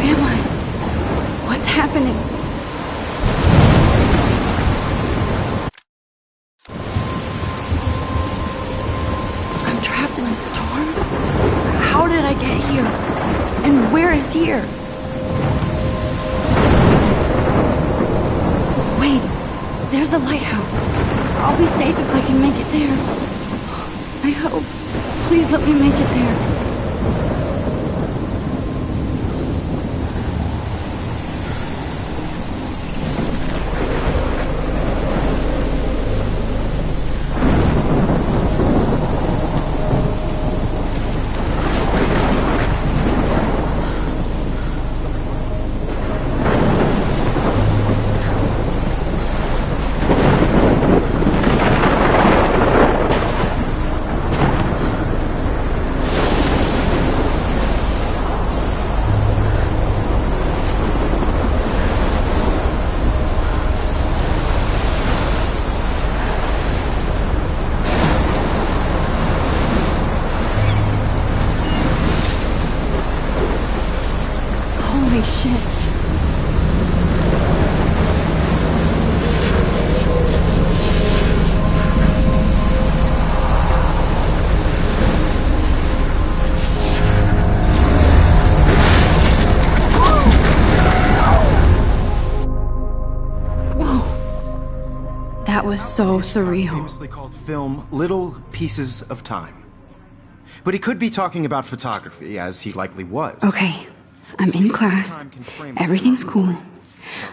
am I? What's happening? I'm trapped in a storm? How did I get here? And where is here? Wait, there's the lighthouse. I'll be safe if I can make it there. I hope. Please let me make it there. Holy shit. Whoa. That was so surreal. Famously called film Little Pieces of Time. But he could be talking about photography, as he likely was. Okay. I'm in class. Everything's cool.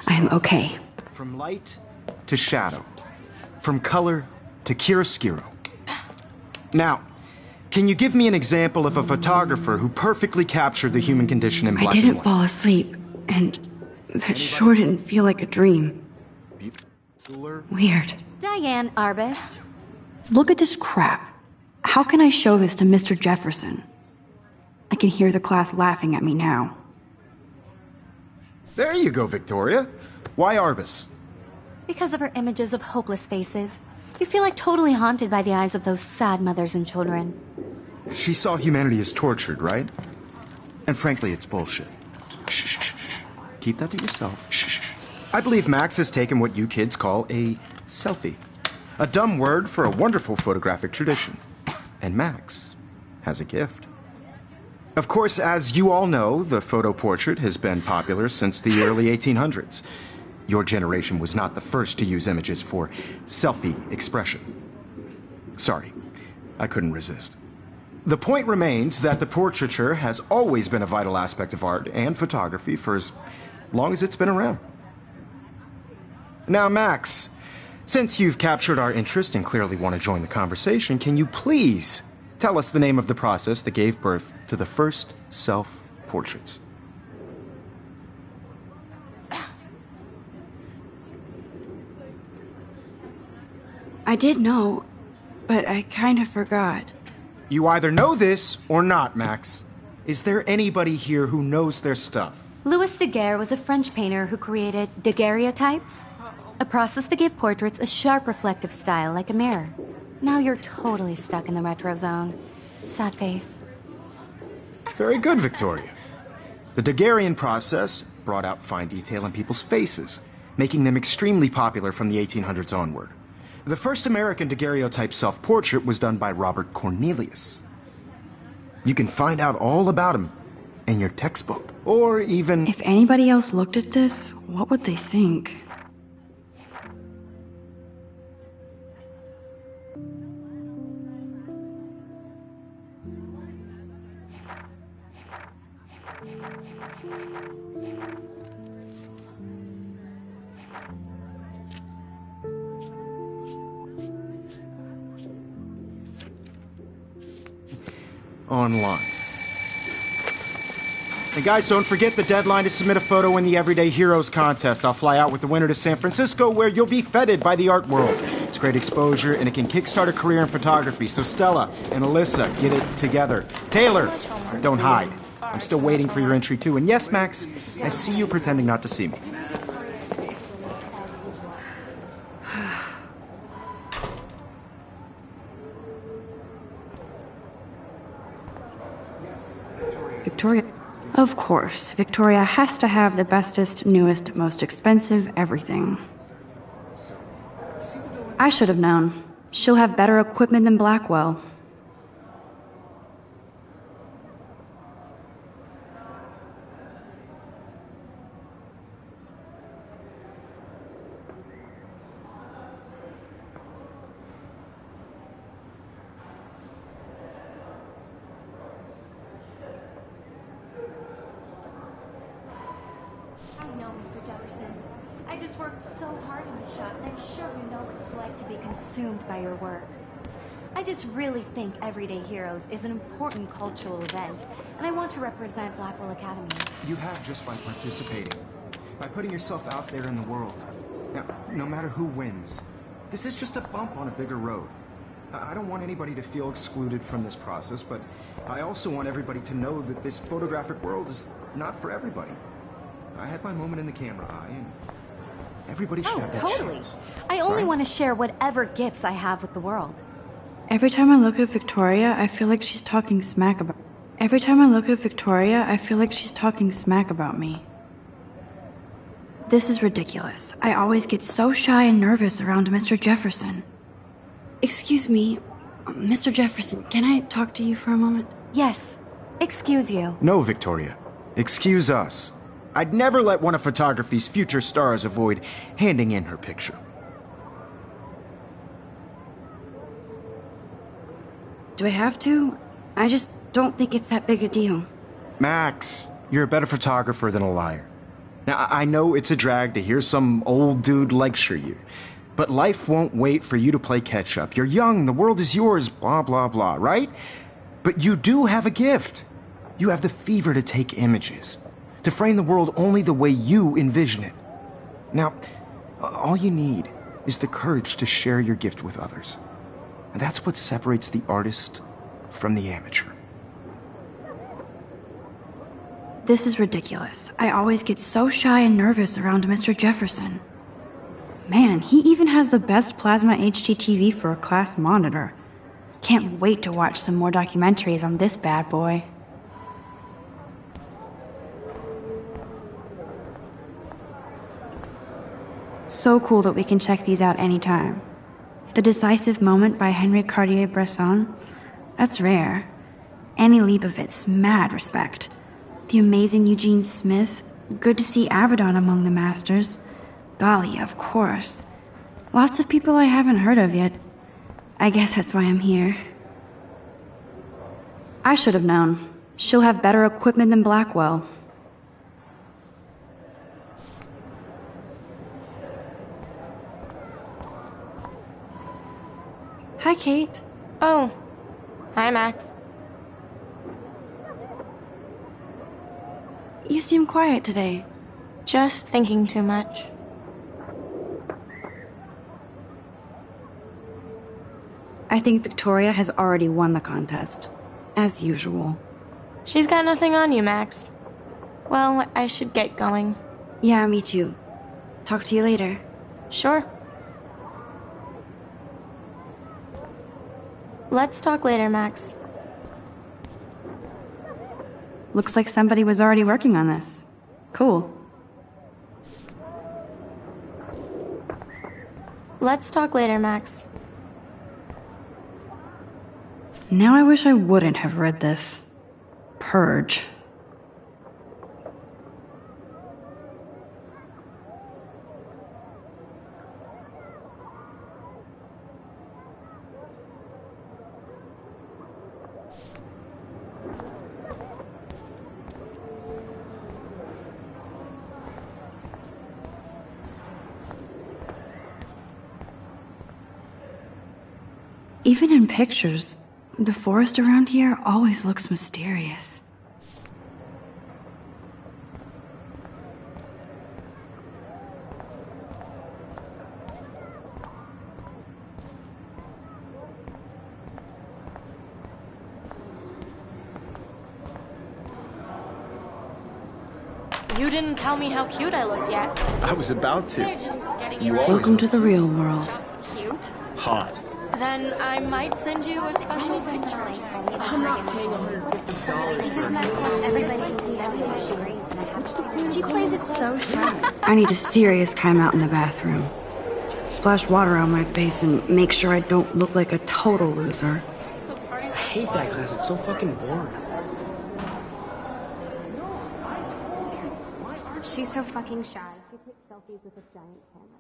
I'm okay. From light to shadow. From color to chiaroscuro. Now, can you give me an example of a photographer who perfectly captured the human condition in black and white? I didn't fall asleep, and that sure didn't feel like a dream. Weird. Diane Arbus. Look at this crap. How can I show this to Mr. Jefferson? I can hear the class laughing at me now. There you go, Victoria. Why Arbus? Because of her images of hopeless faces, you feel like totally haunted by the eyes of those sad mothers and children. She saw humanity as tortured, right? And frankly, it's bullshit. Shh, shh, shh. Keep that to yourself. Shh, shh. I believe Max has taken what you kids call a selfie. A dumb word for a wonderful photographic tradition. And Max has a gift. Of course, as you all know, the photo portrait has been popular since the early 1800s. Your generation was not the first to use images for selfie expression. Sorry, I couldn't resist. The point remains that the portraiture has always been a vital aspect of art and photography for as long as it's been around. Now, Max, since you've captured our interest and clearly want to join the conversation, can you please tell us the name of the process that gave birth to the first self-portraits? I did know, but I kind of forgot. You either know this or not, Max. Is there anybody here who knows their stuff? Louis Daguerre was a French painter who created daguerreotypes, a process that gave portraits a sharp reflective style like a mirror. Now you're totally stuck in the retro zone. Sad face. Very good, Victoria. The Daguerrean process brought out fine detail in people's faces, making them extremely popular from the 1800s onward. The first American daguerreotype self-portrait was done by Robert Cornelius. You can find out all about him in your textbook, or even... If anybody else looked at this, what would they think? Online. And guys, don't forget the deadline to submit a photo in the Everyday Heroes contest. I'll fly out with the winner to San Francisco, where you'll be feted by the art world. It's great exposure, and it can kickstart a career in photography. So Stella and Alyssa, get it together. Taylor, don't hide. I'm still waiting for your entry, too. And yes, Max, I see you pretending not to see me. Victoria, Of course, Victoria has to have the bestest, newest, most expensive everything. I should have known. She'll have better equipment than Blackwell. I know, Mr. Jefferson. I just worked so hard in the shop, and I'm sure you know what it's like to be consumed by your work. I just really think Everyday Heroes is an important cultural event, and I want to represent Blackwell Academy. You have just by participating, by putting yourself out there in the world. Now, no matter who wins, this is just a bump on a bigger road. I don't want anybody to feel excluded from this process, but I also want everybody to know that this photographic world is not for everybody. I had my moment in the camera eye, and everybody should have that chance. I only right? want to share whatever gifts I have with the world. Every time I look at Victoria, I feel like she's talking smack about... Every time I look at Victoria, I feel like she's talking smack about me. This is ridiculous. I always get so shy and nervous around Mr. Jefferson. Excuse me, Mr. Jefferson, can I talk to you for a moment? Yes. Excuse you. No, Victoria. Excuse us. I'd never let one of photography's future stars avoid handing in her picture. Do I have to? I just don't think it's that big a deal. Max, you're a better photographer than a liar. Now, I know it's a drag to hear some old dude lecture you, but life won't wait for you to play catch-up. You're young, the world is yours, blah, blah, blah, right? But you do have a gift. You have the fever to take images, to frame the world only the way you envision it. Now, all you need is the courage to share your gift with others. And that's what separates the artist from the amateur. This is ridiculous. I always get so shy and nervous around Mr. Jefferson. Man, he even has the best plasma HDTV for a class monitor. Can't wait to watch some more documentaries on this bad boy. So cool that we can check these out anytime. The Decisive Moment by Henry Cartier-Bresson, that's rare. Annie Leibovitz, mad respect. The amazing Eugene Smith, good to see Avedon among the masters. Dahlia, of course. Lots of people I haven't heard of yet. I guess that's why I'm here. I should have known. She'll have better equipment than Blackwell. Hi, Kate. Oh. Hi, Max. You seem quiet today. Just thinking too much. I think Victoria has already won the contest. As usual. She's got nothing on you, Max. Well, I should get going. Yeah, me too. Talk to you later. Sure. Let's talk later, Max. Looks like somebody was already working on this. Cool. Let's talk later, Max. Now I wish I wouldn't have read this. Purge. Even in pictures, the forest around here always looks mysterious. You didn't tell me how cute I looked yet. I was about They're to. just getting You you always ready. Welcome to the real world. Just cute. Hot. Then I might send you a special picture. I'm not paying $150. Because Max wants everybody to see how good she is. What's the point? She plays it so shy. I need a serious timeout in the bathroom. Splash water on my face and make sure I don't look like a total loser. I hate that class. It's so fucking boring. She's so fucking shy. She takes selfies with a giant camera.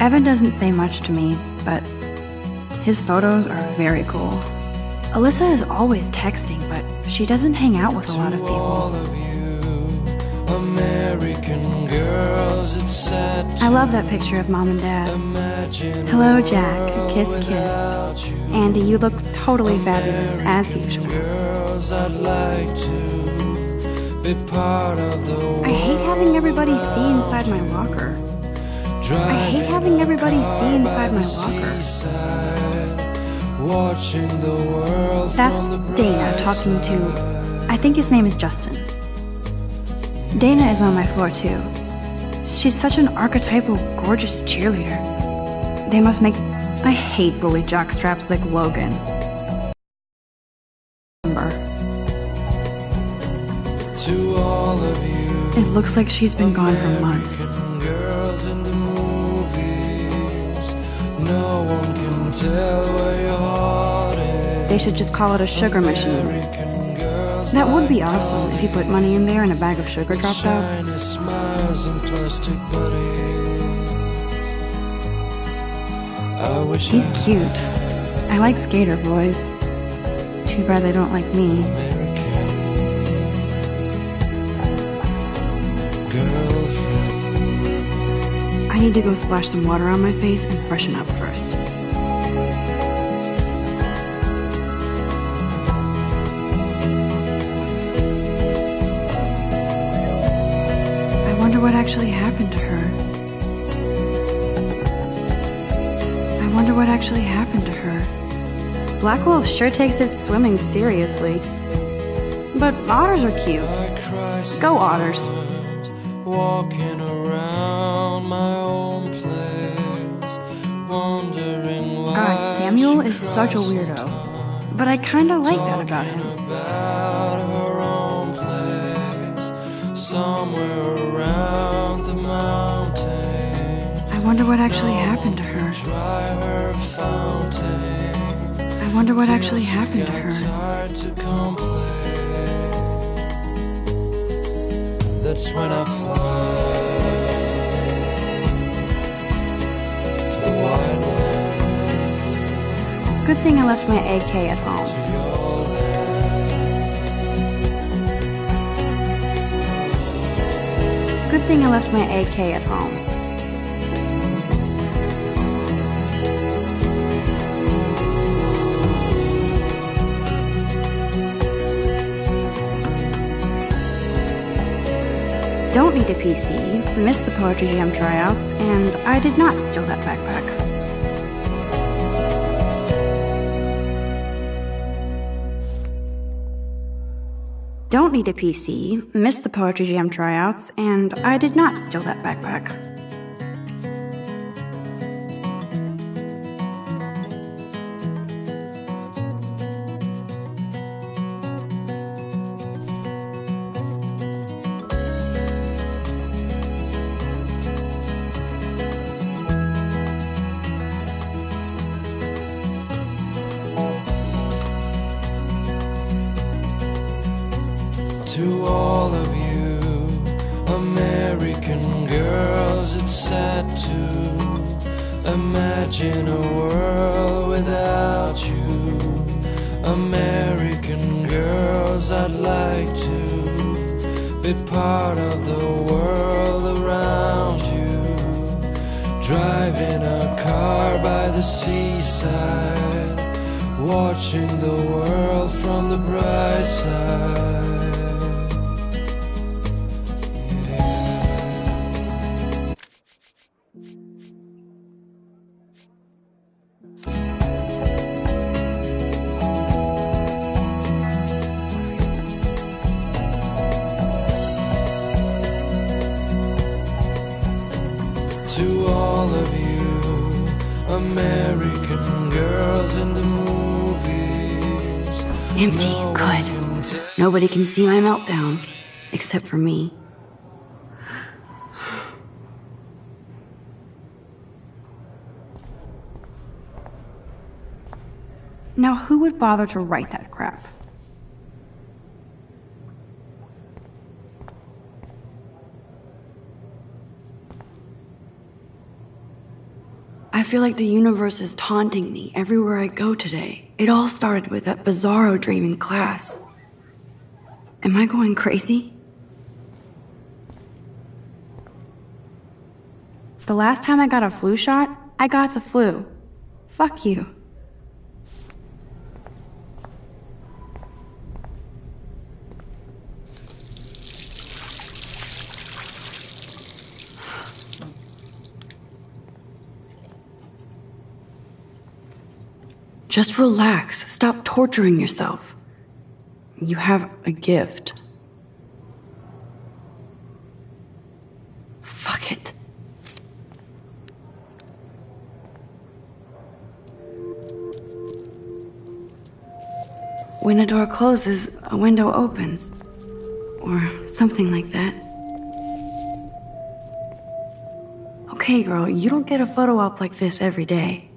Evan doesn't say much to me, but his photos are very cool. Alyssa is always texting, but she doesn't hang out with a lot of people. American girls, it's sad. I love that picture of Mom and Dad. Hello, Jack. Kiss, kiss. Andy, you look totally fabulous, as usual. Girls, I'd like to be part of the I hate having everybody see inside my locker. I hate having everybody see inside my locker. Watching the world. That's Dana talking to, I think his name is Justin. Dana is on my floor too. She's such an archetypal, gorgeous cheerleader. They must make... I hate bully jockstraps like Logan. To all of you. It looks like she's been gone for months. Girls in the movies. No one can tell where your heart is. They should just call it a sugar machine. That would be awesome if you put money in there and a bag of sugar dropped out. Shiny smiles and plastic buddy. I wish He's cute. I like skater boys. Too bad they don't like me. American girlfriend. I need to go splash some water on my face and freshen up first. I wonder what actually happened to her. I wonder what actually happened to her. Blackwell sure takes its swimming seriously. But otters are cute. I cry Go otters. sometimes, walking around my own place, wondering why God, Samuel she is such a cries weirdo. sometimes. But I kinda like that about him. About her own place, somewhere around the mountain. I wonder what actually happened to her. Try her fountain. I wonder what actually happened to her. It's hard to complain. That's when I fly to the wide land. Good thing I left my AK at home. Your land. Good thing I left my AK at home. Don't need a PC, missed the Poetry Jam tryouts, and I did not steal that backpack. Don't need a PC, missed the Poetry Jam tryouts, and I did not steal that backpack. To all of you American girls, it's sad to imagine a world without you. American girls, I'd like to be part of the world around you. Driving a car by the seaside, watching the world from the bright side. Yeah. American girls in the movies. Empty. No one Good. can tell. Nobody can see my meltdown. Except for me. Now, who would bother to write that crap? I feel like the universe is taunting me everywhere I go today. It all started with that bizarro dream in class. Am I going crazy? The last time I got a flu shot, I got the flu. Fuck you. Just relax. Stop torturing yourself. You have a gift. Fuck it. When a door closes, a window opens. Or something like that. Okay, girl, you don't get a photo op like this every day.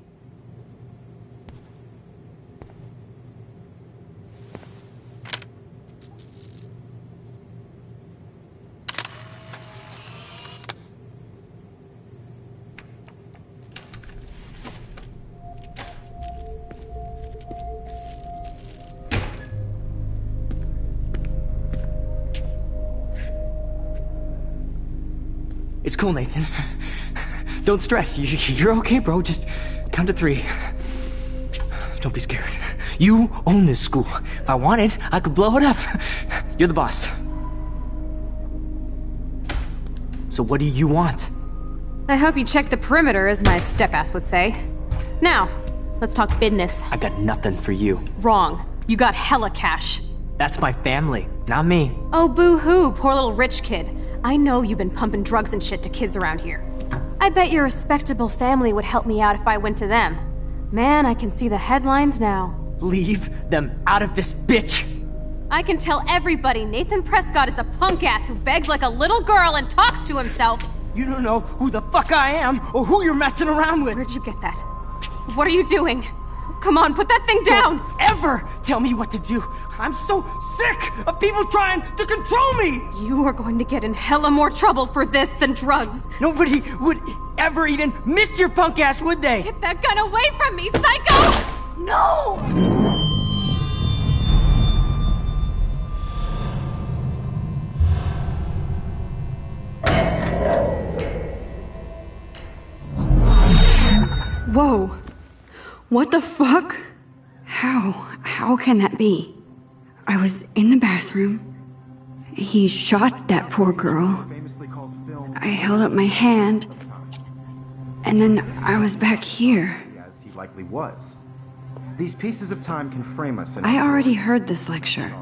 It's cool, Nathan. Don't stress. You're okay, bro. Just count to 3. Don't be scared. You own this school. If I wanted, I could blow it up. You're the boss. So what do you want? I hope you checked the perimeter, as my step-ass would say. Now, let's talk business. I got nothing for you. Wrong. You got hella cash. That's my family, not me. Oh, boo-hoo, poor little rich kid. I know you've been pumping drugs and shit to kids around here. I bet your respectable family would help me out if I went to them. Man, I can see the headlines now. Leave them out of this bitch! I can tell everybody Nathan Prescott is a punk ass who begs like a little girl and talks to himself. You don't know who the fuck I am or who you're messing around with. Where'd you get that? What are you doing? Come on, put that thing down! Don't ever tell me what to do. I'm so sick of people trying to control me. You are going to get in hella more trouble for this than drugs. Nobody would ever even miss your punk ass, would they? Get that gun away from me, psycho! No! Whoa. What the fuck? How can that be? I was in the bathroom. He shot that poor girl. I held up my hand. And then I was back here. As he likely was. These pieces of time can frame us in I already heard this lecture.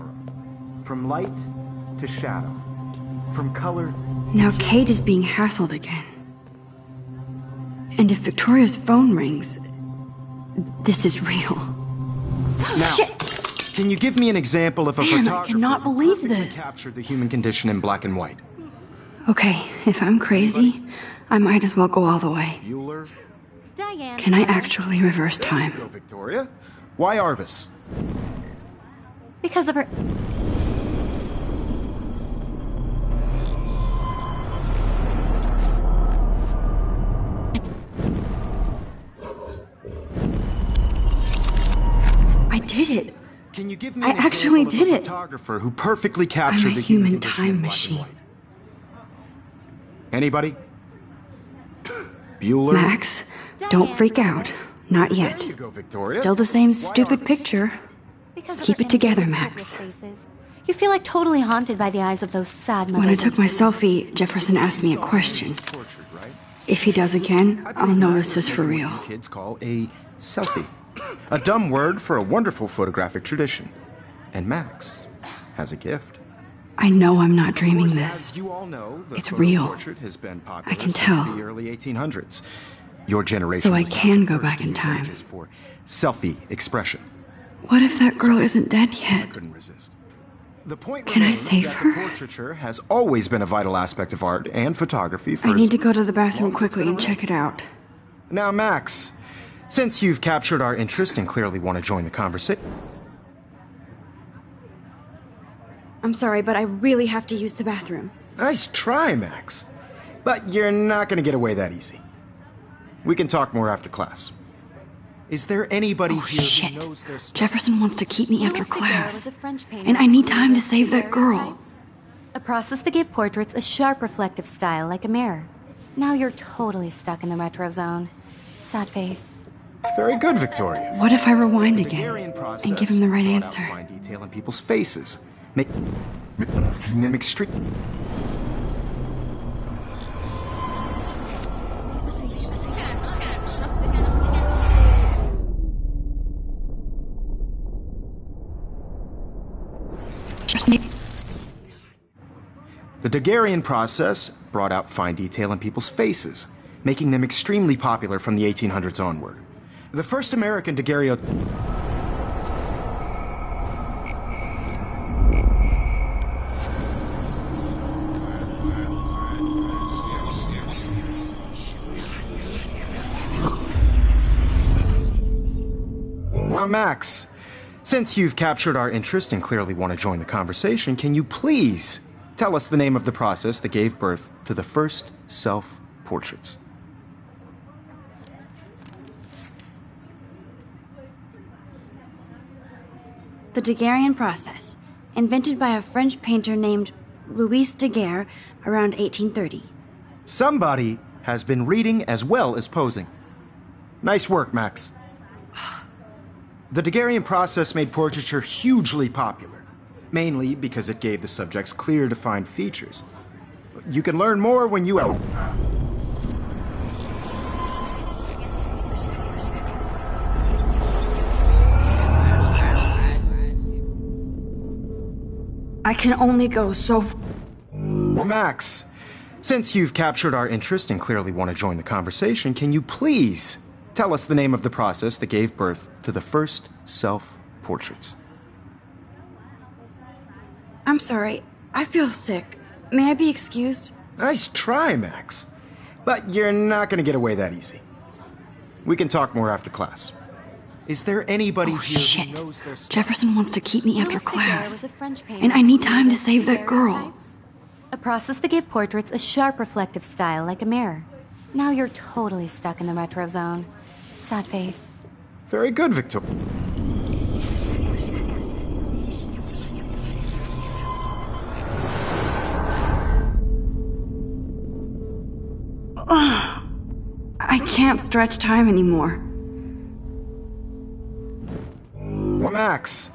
from light to shadow, from color. Now Kate is being hassled again. And if Victoria's phone rings, this is real. Now, Shit! can you give me an example of a Man, I photographer cannot who believe perfectly this. captured the human condition in black and white? Okay, if I'm crazy, I might as well go all the way. Bueller? Diane. Can I actually reverse time? Go, Victoria. Why Arbus? Because of her. I did it. Can you give me I an actually example did of a it. photographer who perfectly captured I'm a the human condition time in black and machine. white? Anybody? Bueller? Max, don't freak out. Not yet. There you go, Victoria. Still the same Why stupid Arbus? picture. Because of Keep her it together, innocent, Max. hopeless faces. You feel like totally haunted by the eyes of those sad mothers. When I took my and- selfie, Jefferson asked me a question. Tortured, right? If he does again, I I'll believe know Max this is for what real. you kids call a selfie. A dumb word for a wonderful photographic tradition. And Max has a gift. I know I'm not dreaming Of course, this. as you all know, the It's photo real. portrait has been popular I can since tell. the early 1800s. Your generation. So I was can the go first back to in use time. images for selfie expression. What if that girl isn't dead I yet? couldn't resist. The point Can I remains save that her? the portraiture has always been a vital aspect of art and photography for I as need to go to the long bathroom as it's quickly been and around. check it out. Now, Max, since you've captured our interest and clearly want to join the conversation. I'm sorry, but I really have to use the bathroom. Nice try, Max. But you're not going to get away that easy. We can talk more after class. Is there anybody Oh, here shit. who knows their stuff? Jefferson wants to keep me after Louis Daguerre class. was a French painter And I need who time to created save that girl. daguerreotypes, a process that gave portraits a sharp reflective style like a mirror. Now you're totally stuck in the retro zone. Sad face. Very good, Victoria. What if I rewind The again Daguerrean process and give him the right brought out answer? fine detail in people's faces. Make them extreme. The Daguerrean process brought out fine detail in people's faces, making them extremely popular from the 1800s onward. The first American daguerreotype. Now, Max, since you've captured our interest and clearly want to join the conversation, can you please tell us the name of the process that gave birth to the first self-portraits? The Daguerrean process, invented by a French painter named Louis Daguerre around 1830. Somebody has been reading as well as posing. Nice work, Max. The Daguerrean process made portraiture hugely popular, mainly because it gave the subjects clear, defined features. You can learn more when you... I can only go so Max, since you've captured our interest and clearly want to join the conversation, can you please tell us the name of the process that gave birth to the first self-portraits? I'm sorry. I feel sick. May I be excused? Nice try, Max. But you're not going to get away that easy. We can talk more after class. Is there anybody Oh, here shit. who knows their stuff? Jefferson wants to keep me after Louis Daguerre class. was a French painter And I need who time to created save that girl. daguerreotypes, a process that gave portraits a sharp reflective style like a mirror. Now you're totally stuck in the retro zone. Sad face. Very good, Victoria. I can't stretch time anymore. Max,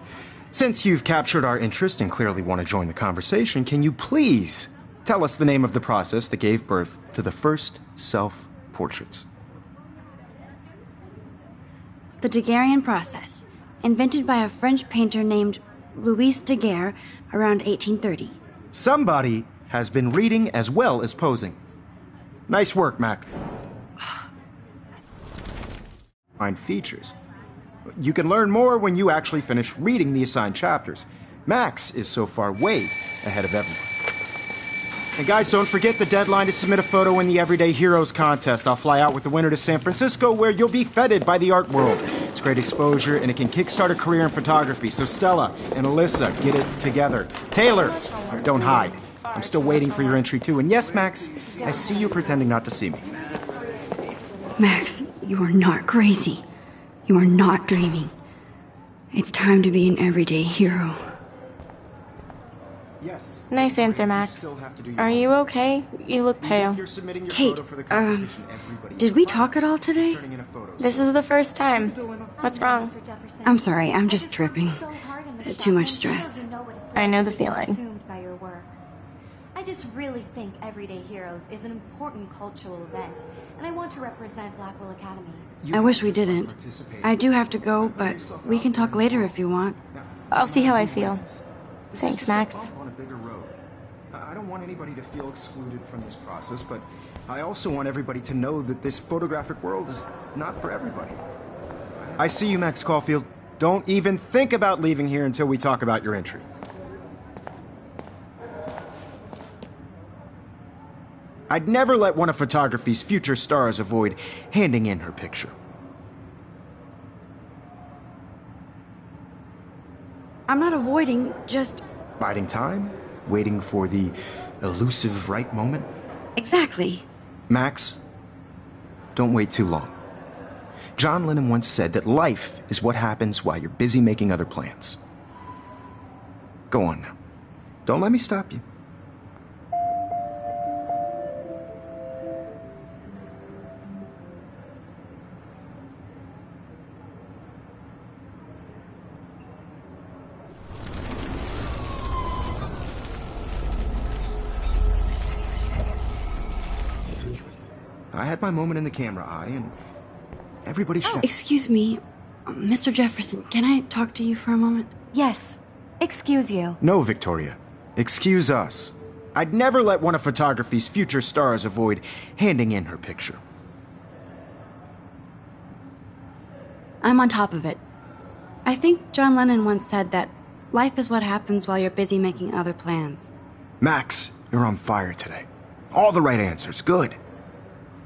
since you've captured our interest and clearly want to join the conversation, can you please tell us the name of the process that gave birth to the first self-portraits? The Daguerrean process, invented by a French painter named Louis Daguerre around 1830. Somebody has been reading as well as posing. Nice work, Max. Find features. You can learn more when you actually finish reading the assigned chapters. Max is so far way ahead of everyone. And guys, don't forget the deadline to submit a photo in the Everyday Heroes contest. I'll fly out with the winner to San Francisco, where you'll be feted by the art world. It's great exposure, and it can kickstart a career in photography. So Stella and Alyssa, get it together. Taylor, don't hide. I'm still waiting for your entry too. And yes, Max, I see you pretending not to see me. Max, you are not crazy. You are not dreaming. It's time to be an everyday hero. Yes. Nice answer, Max. Are you okay? You look pale. Kate, did we talk at all today? This is the first time. What's wrong? I'm sorry, I'm just tripping. Too much stress. I know the feeling. Consumed by your work. I just really think Everyday Heroes is an important cultural event, and I want to represent Blackwell Academy. I wish we didn't. I do have to go, but we can talk later if you want. I'll see how I feel. Thanks, Max. On a bigger road. I don't want anybody to feel excluded from this process, but I also want everybody to know that this photographic world is not for everybody. I see you, Max Caulfield. Don't even think about leaving here until we talk about your entry. I'd never let one of photography's future stars avoid handing in her picture. I'm not avoiding, just... Biding time? Waiting for the elusive right moment? Exactly. Max, don't wait too long. John Lennon once said that life is what happens while you're busy making other plans. Go on now. Don't let me stop you. I had my moment in the camera eye, and everybody should... Excuse me, Mr. Jefferson, can I talk to you for a moment? Yes. Excuse you. No, Victoria. Excuse us. I'd never let one of photography's future stars avoid handing in her picture. I'm on top of it. I think John Lennon once said that life is what happens while you're busy making other plans. Max, you're on fire today. All the right answers. Good.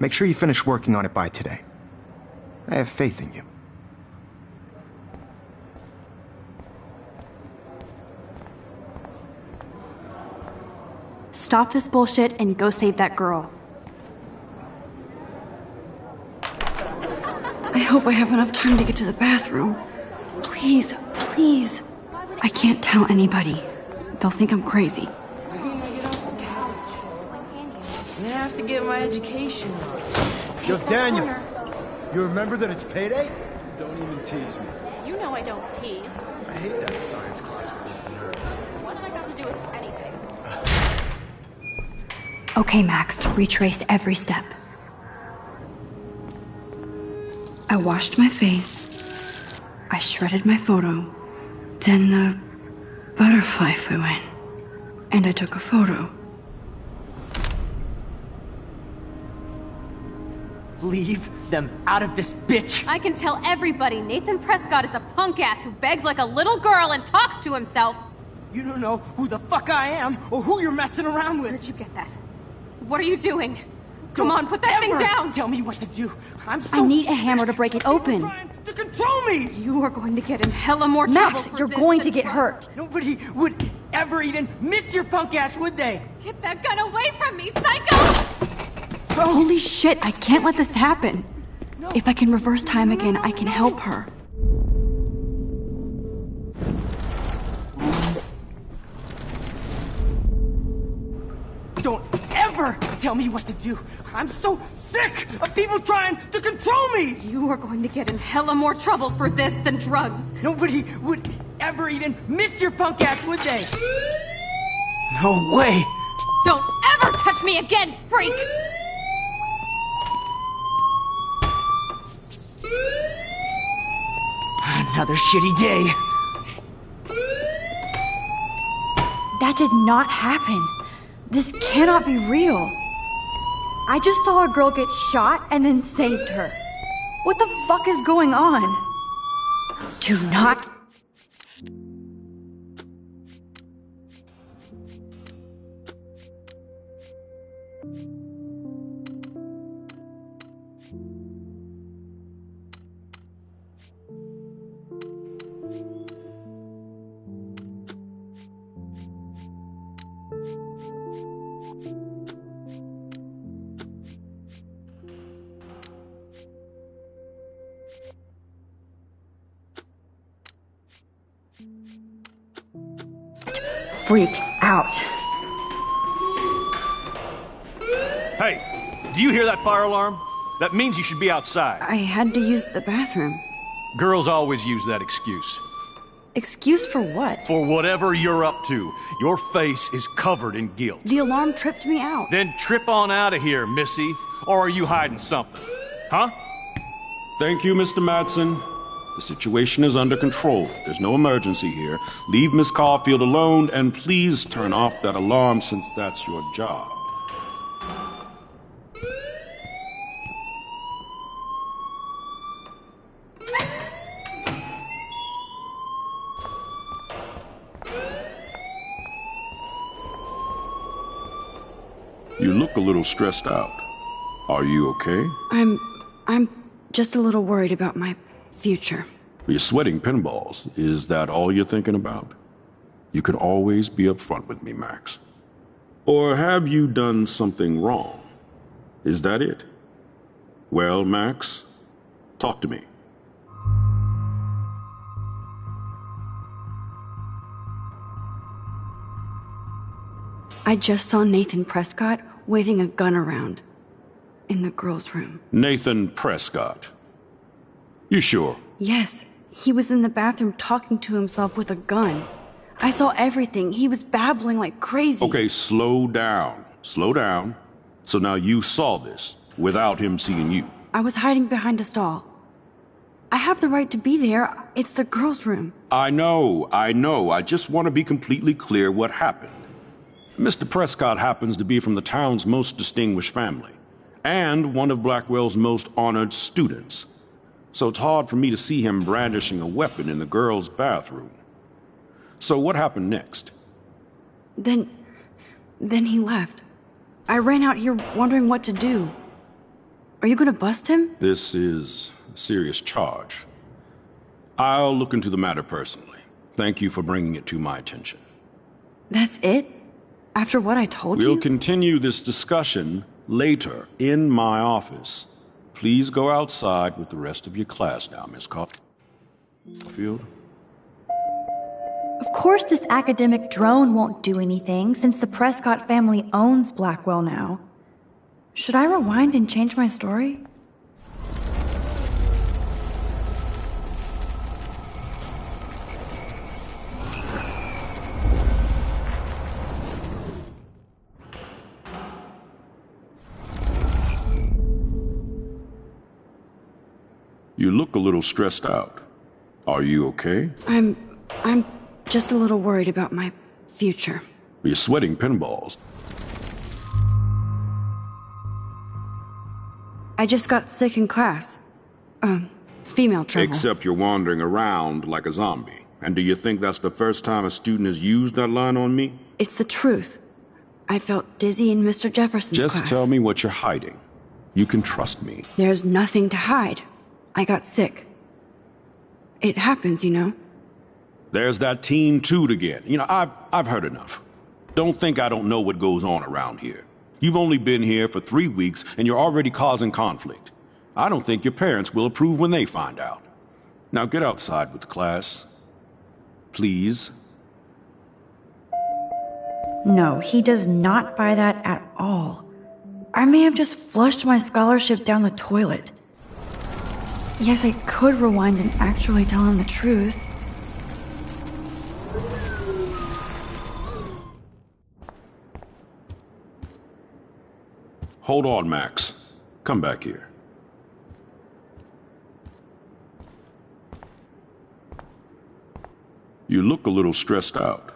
Make sure you finish working on it by today. I have faith in you. Stop this bullshit and go save that girl. I hope I have enough time to get to the bathroom. Please, please. I can't tell anybody. They'll think I'm crazy. I have to get my education on. Yo, Daniel, you remember that it's payday? Don't even tease me. You know I don't tease. I hate that science class with you nerds. What's that got to do with anything? Okay, Max, retrace every step. I washed my face. I shredded my photo. Then the butterfly flew in. And I took a photo. Leave them out of this bitch! I can tell everybody Nathan Prescott is a punk ass who begs like a little girl and talks to himself. You don't know who the fuck I am or who you're messing around with. Where'd you get that? What are you doing? Come on, put that thing down! Tell me what to do. I need a hammer to break it open. Trying to control me! You are going to get in hella more trouble Max, for you're this going than to get drugs. hurt. Nobody would ever even miss your punk ass, would they? Get that gun away from me, psycho! Holy shit, I can't let this happen. If I can reverse time again, I can help her. Don't ever tell me what to do. I'm so sick of people trying to control me! You are going to get in hella more trouble for this than drugs. Nobody would ever even miss your punk ass, would they? No way! Don't ever touch me again, freak! Another shitty day. That did not happen. This cannot be real. I just saw a girl get shot and then saved her. What the fuck is going on? Do not... freak out. Hey, do you hear that fire alarm? That means you should be outside. I had to use the bathroom. Girls always use that excuse. Excuse for what? For whatever you're up to. Your face is covered in guilt. The alarm tripped me out. Then trip on out of here, Missy. Or are you hiding something? Huh? Thank you, Mr. Madsen. The situation is under control. There's no emergency here. Leave Miss Caulfield alone, and please turn off that alarm since that's your job. You look a little stressed out. Are you okay? I'm just a little worried about my future. You're sweating pinballs. Is that all you're thinking about? You can always be upfront with me, Max. Or have you done something wrong? Is that it? Well, Max, talk to me. I just saw Nathan Prescott waving a gun around in the girls' room. Nathan Prescott. You sure? Yes, he was in the bathroom talking to himself with a gun. I saw everything. He was babbling like crazy. Okay, slow down. Slow down. So now you saw this without him seeing you. I was hiding behind a stall. I have the right to be there. It's the girls' room. I know. I just want to be completely clear what happened. Mr. Prescott happens to be from the town's most distinguished family, and one of Blackwell's most honored students. So it's hard for me to see him brandishing a weapon in the girls' bathroom. So what happened next? Then he left. I ran out here wondering what to do. Are you gonna bust him? This is a serious charge. I'll look into the matter personally. Thank you for bringing it to my attention. That's it? After what I told you? We'll continue this discussion later in my office. Please go outside with the rest of your class now, Miss Caulfield. Of course this academic drone won't do anything, since the Prescott family owns Blackwell now. Should I rewind and change my story? You look a little stressed out. Are you okay? I'm just a little worried about my future. You're sweating pinballs. I just got sick in class. Female trouble. Except you're wandering around like a zombie. And do you think that's the first time a student has used that line on me? It's the truth. I felt dizzy in Mr. Jefferson's class. Just tell me what you're hiding. You can trust me. There's nothing to hide. I got sick. It happens, you know. There's that Team Toot again. You know, I've heard enough. Don't think I don't know what goes on around here. You've only been here for 3 weeks, and you're already causing conflict. I don't think your parents will approve when they find out. Now get outside with the class. Please. No, he does not buy that at all. I may have just flushed my scholarship down the toilet. Yes, I could rewind and actually tell him the truth. Hold on, Max. Come back here. You look a little stressed out.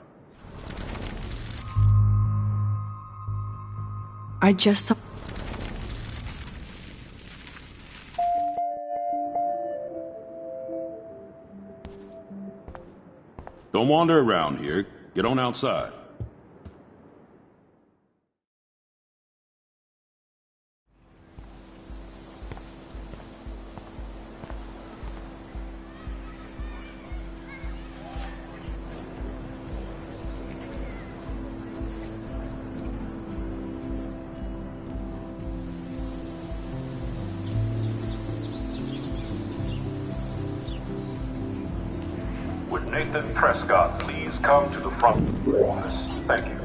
I just saw... Don't wander around here. Get on outside. Would Nathan Prescott please come to the front office? Thank you.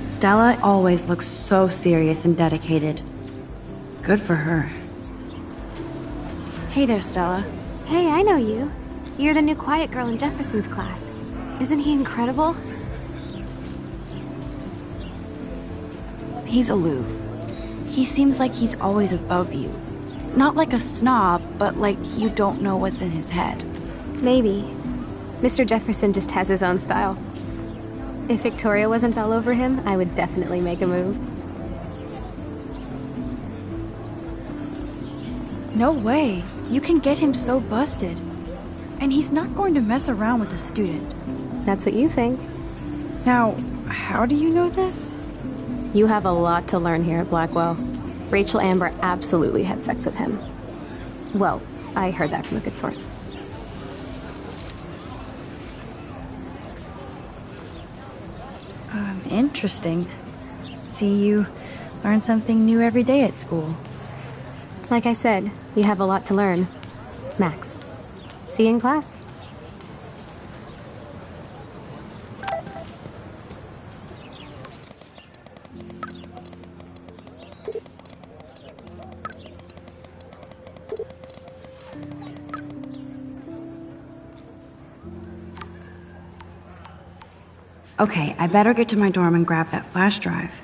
Stella always looks so serious and dedicated. Good for her. Hey there, Stella. Hey, I know you. You're the new quiet girl in Jefferson's class. Isn't he incredible? He's aloof. He seems like he's always above you. Not like a snob, but like you don't know what's in his head. Maybe. Mr. Jefferson just has his own style. If Victoria wasn't all over him, I would definitely make a move. No way. You can get him so busted. And he's not going to mess around with a student. That's what you think. Now, how do you know this? You have a lot to learn here at Blackwell. Rachel Amber absolutely had sex with him. Well, I heard that from a good source. Interesting. See, you learn something new every day at school. Like I said, you have a lot to learn. Max, see you in class. Okay, I better get to my dorm and grab that flash drive.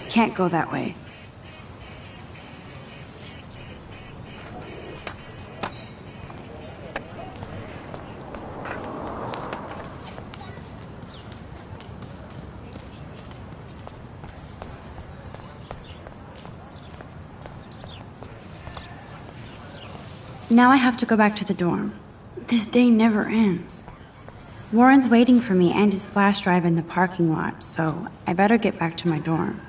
Can't go that way. Now I have to go back to the dorm. This day never ends. Warren's waiting for me and his flash drive in the parking lot, so I better get back to my dorm.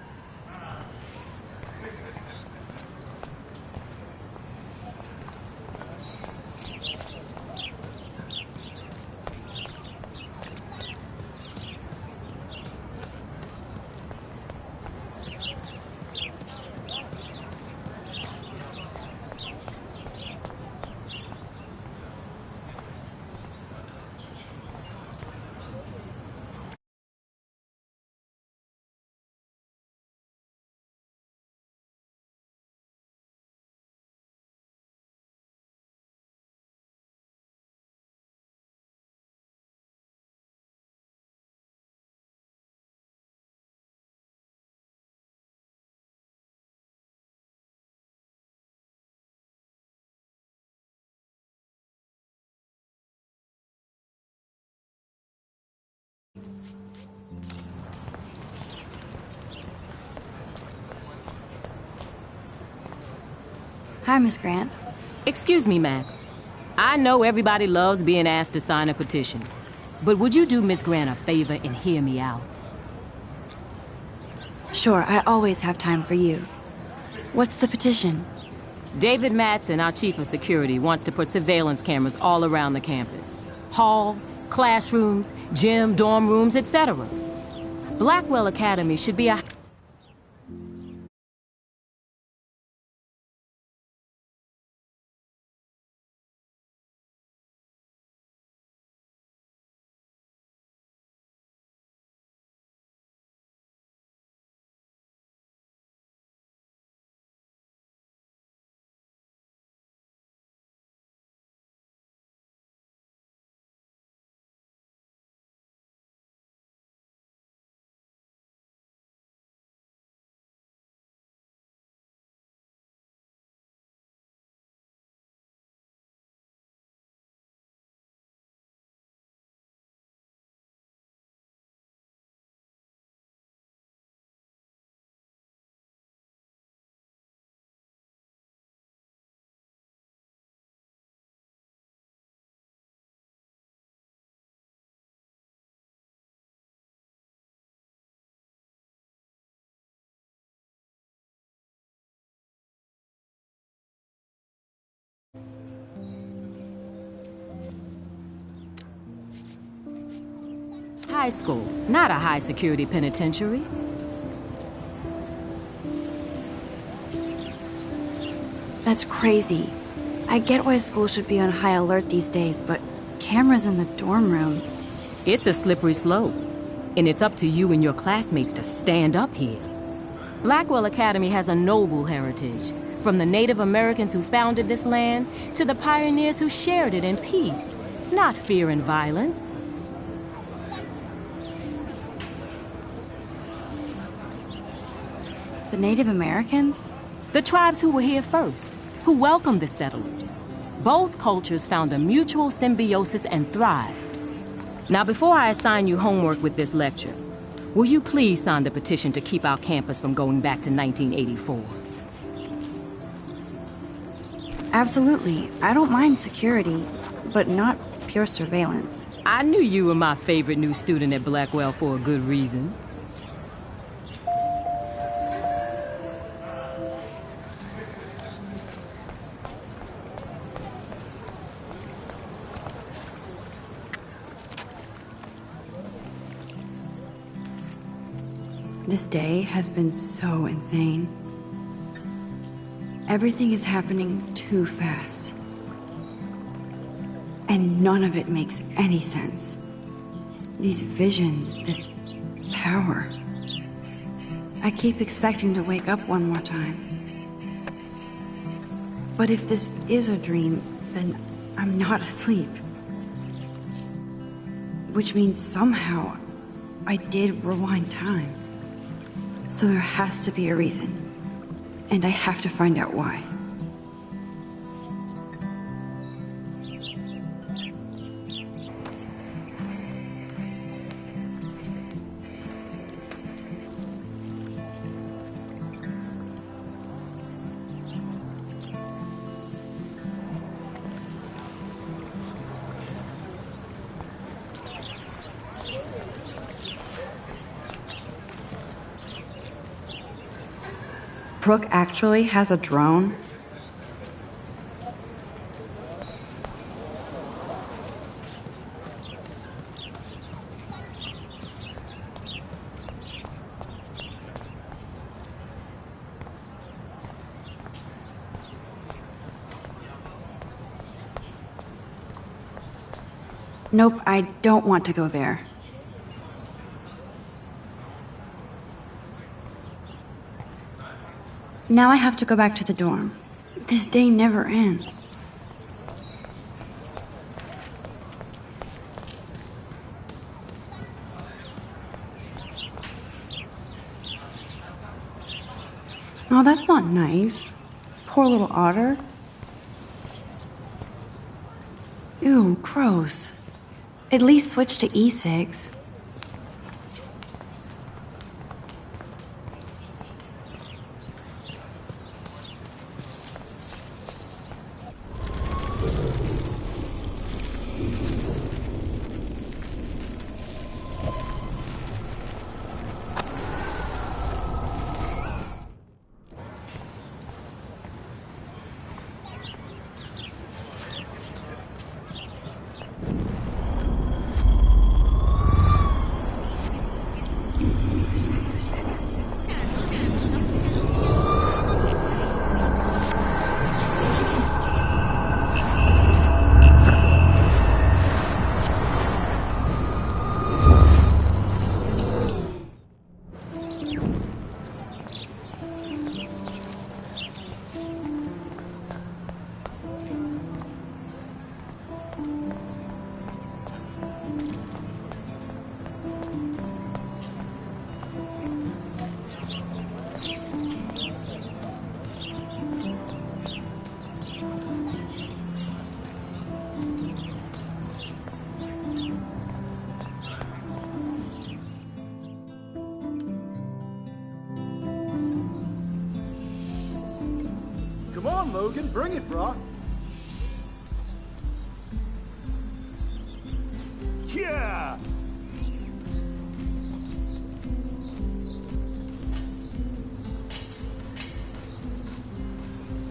Hi, Miss Grant. Excuse me, Max. I know everybody loves being asked to sign a petition, but would you do Miss Grant a favor and hear me out? Sure, I always have time for you. What's the petition? David Madsen, our chief of security, wants to put surveillance cameras all around the campus. Halls, classrooms, gym, dorm rooms, etc. Blackwell Academy should be a... High school, not a high-security penitentiary. That's crazy. I get why school should be on high alert these days, but cameras in the dorm rooms... It's a slippery slope. And it's up to you and your classmates to stand up here. Blackwell Academy has a noble heritage, from the Native Americans who founded this land to the pioneers who shared it in peace, not fear and violence. The Native Americans? The tribes who were here first, who welcomed the settlers. Both cultures found a mutual symbiosis and thrived. Now, before I assign you homework with this lecture, will you please sign the petition to keep our campus from going back to 1984? Absolutely. I don't mind security, but not pure surveillance. I knew you were my favorite new student at Blackwell for a good reason. This day has been so insane. Everything is happening too fast. And none of it makes any sense. These visions, this power. I keep expecting to wake up one more time. But if this is a dream, then I'm not asleep. Which means somehow I did rewind time. So there has to be a reason. And I have to find out why. Brooke actually has a drone? Nope, I don't want to go there. Now I have to go back to the dorm. This day never ends. Oh, that's not nice. Poor little otter. Ew, gross. At least switch to e-cigs. Come on, Logan, bring it, brah. Yeah!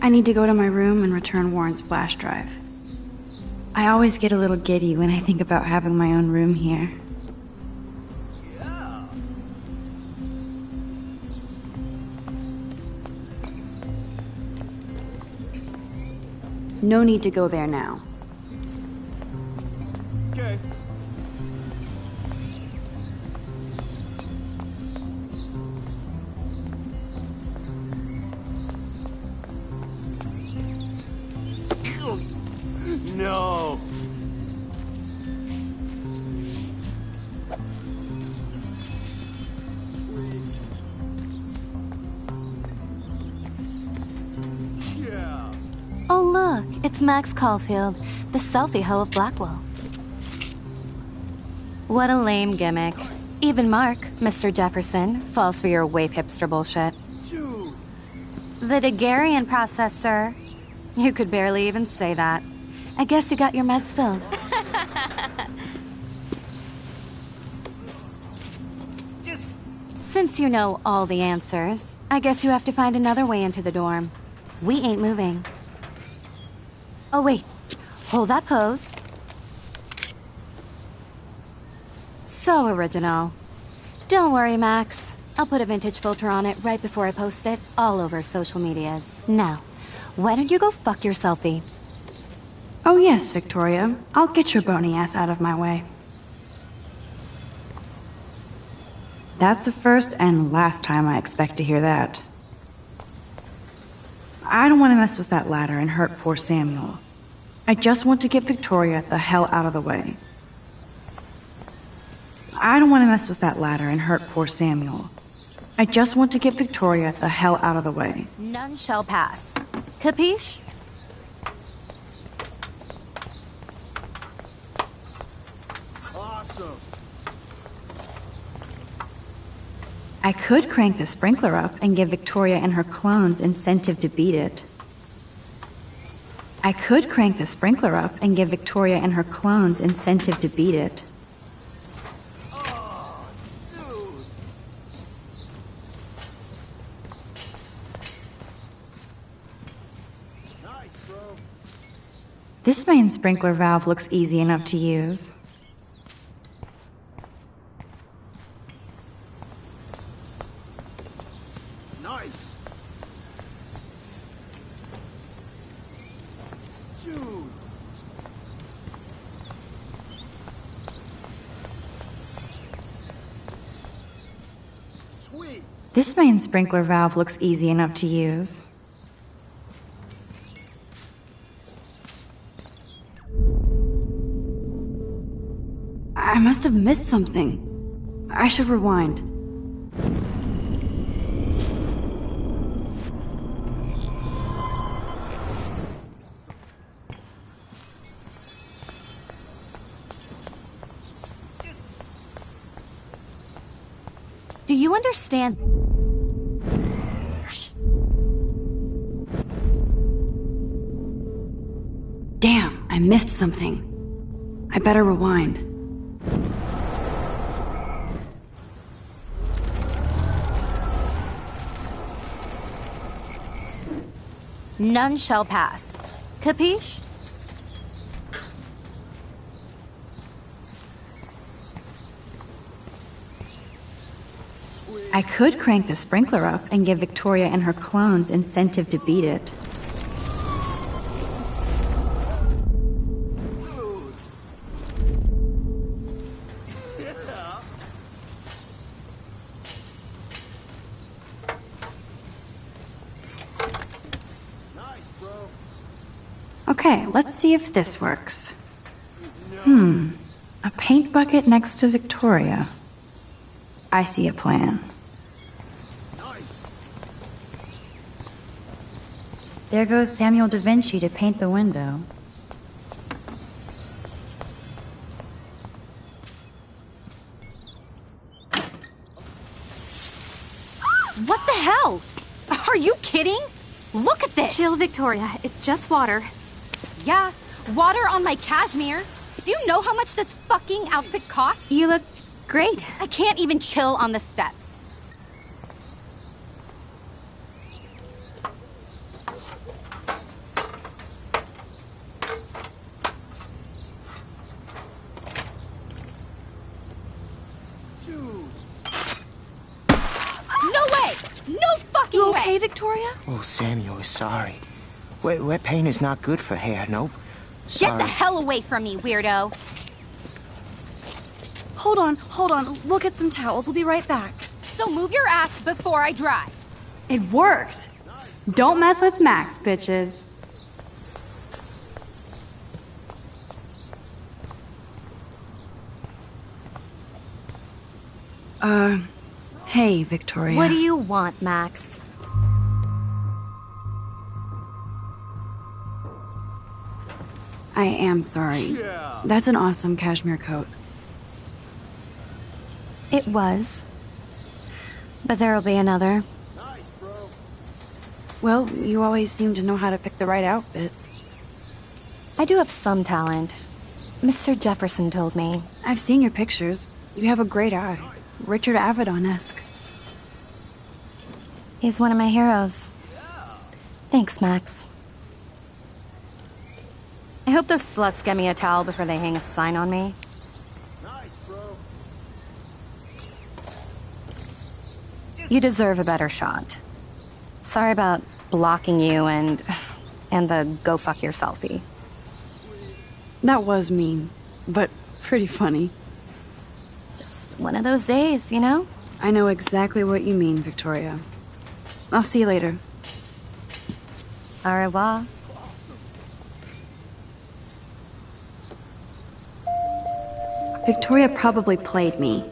I need to go to my room and return Warren's flash drive. I always get a little giddy when I think about having my own room here. No need to go there now. Okay. No. Yeah. Oh, look, it's Max Caulfield, the selfie hoe of Blackwell. What a lame gimmick. Even Mark, Mr. Jefferson, falls for your wave hipster bullshit. The Daguerrean process, sir. You could barely even say that. I guess you got your meds filled. Since you know all the answers, I guess you have to find another way into the dorm. We ain't moving. Oh, wait. Hold that pose. So original. Don't worry, Max. I'll put a vintage filter on it right before I post it all over social medias. Now, why don't you go fuck your selfie? Oh yes, Victoria. I'll get your bony ass out of my way. That's the first and last time I expect to hear that. I don't want to mess with that ladder and hurt poor Samuel. I just want to get Victoria the hell out of the way. I don't want to mess with that ladder and hurt poor Samuel. I just want to get Victoria the hell out of the way. None shall pass. Capiche? Awesome. I could crank the sprinkler up and give Victoria and her clones incentive to beat it. I could crank the sprinkler up and give Victoria and her clones incentive to beat it. This main sprinkler valve looks easy enough to use. Nice. Dude. Sweet. This main sprinkler valve looks easy enough to use. I must have missed something. I should rewind. Do you understand? Damn, I missed something. I better rewind. None shall pass. Capiche? I could crank the sprinkler up and give Victoria and her clones incentive to beat it. Okay, let's see if this works. A paint bucket next to Victoria. I see a plan. There goes Samuel da Vinci to paint the window. What the hell? Are you kidding? Look at this! Chill, Victoria. It's just water. Yeah, water on my cashmere. Do you know how much this fucking outfit costs? You look great. I can't even chill on the steps. No way! No fucking way! You okay, Victoria? Oh, Samuel is sorry. Wet paint is not good for hair, nope. Get the hell away from me, weirdo! Hold on. We'll get some towels. We'll be right back. So move your ass before I dry. It worked. Don't mess with Max, bitches. Hey, Victoria. What do you want, Max? I am sorry. That's an awesome cashmere coat. It was. But there'll be another. Well, you always seem to know how to pick the right outfits. I do have some talent. Mr. Jefferson told me. I've seen your pictures. You have a great eye. Richard Avedon-esque. He's one of my heroes. Thanks, Max. I hope those sluts get me a towel before they hang a sign on me. You deserve a better shot. Sorry about blocking you and the go fuck your selfie. That was mean, but pretty funny. Just one of those days, you know? I know exactly what you mean, Victoria. I'll see you later. Au revoir. Victoria probably played me.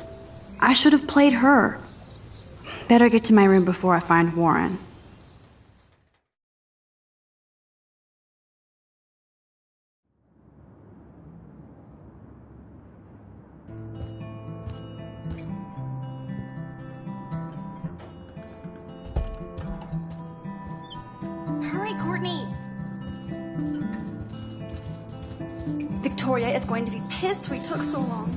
I should have played her. Better get to my room before I find Warren. Hurry, Courtney! Victoria is going to be pissed we took so long.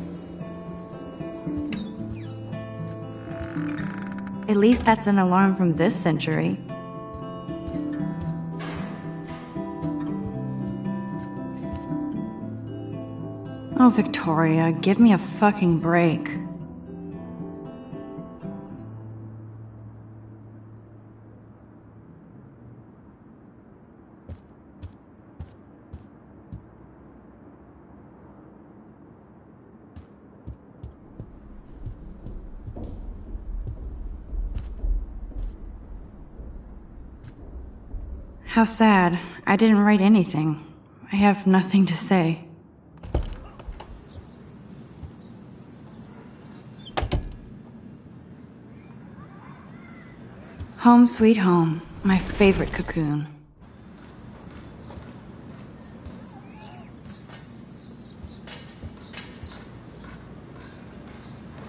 At least that's an alarm from this century. Oh, Victoria, give me a fucking break. How sad. I didn't write anything. I have nothing to say. Home sweet home. My favorite cocoon.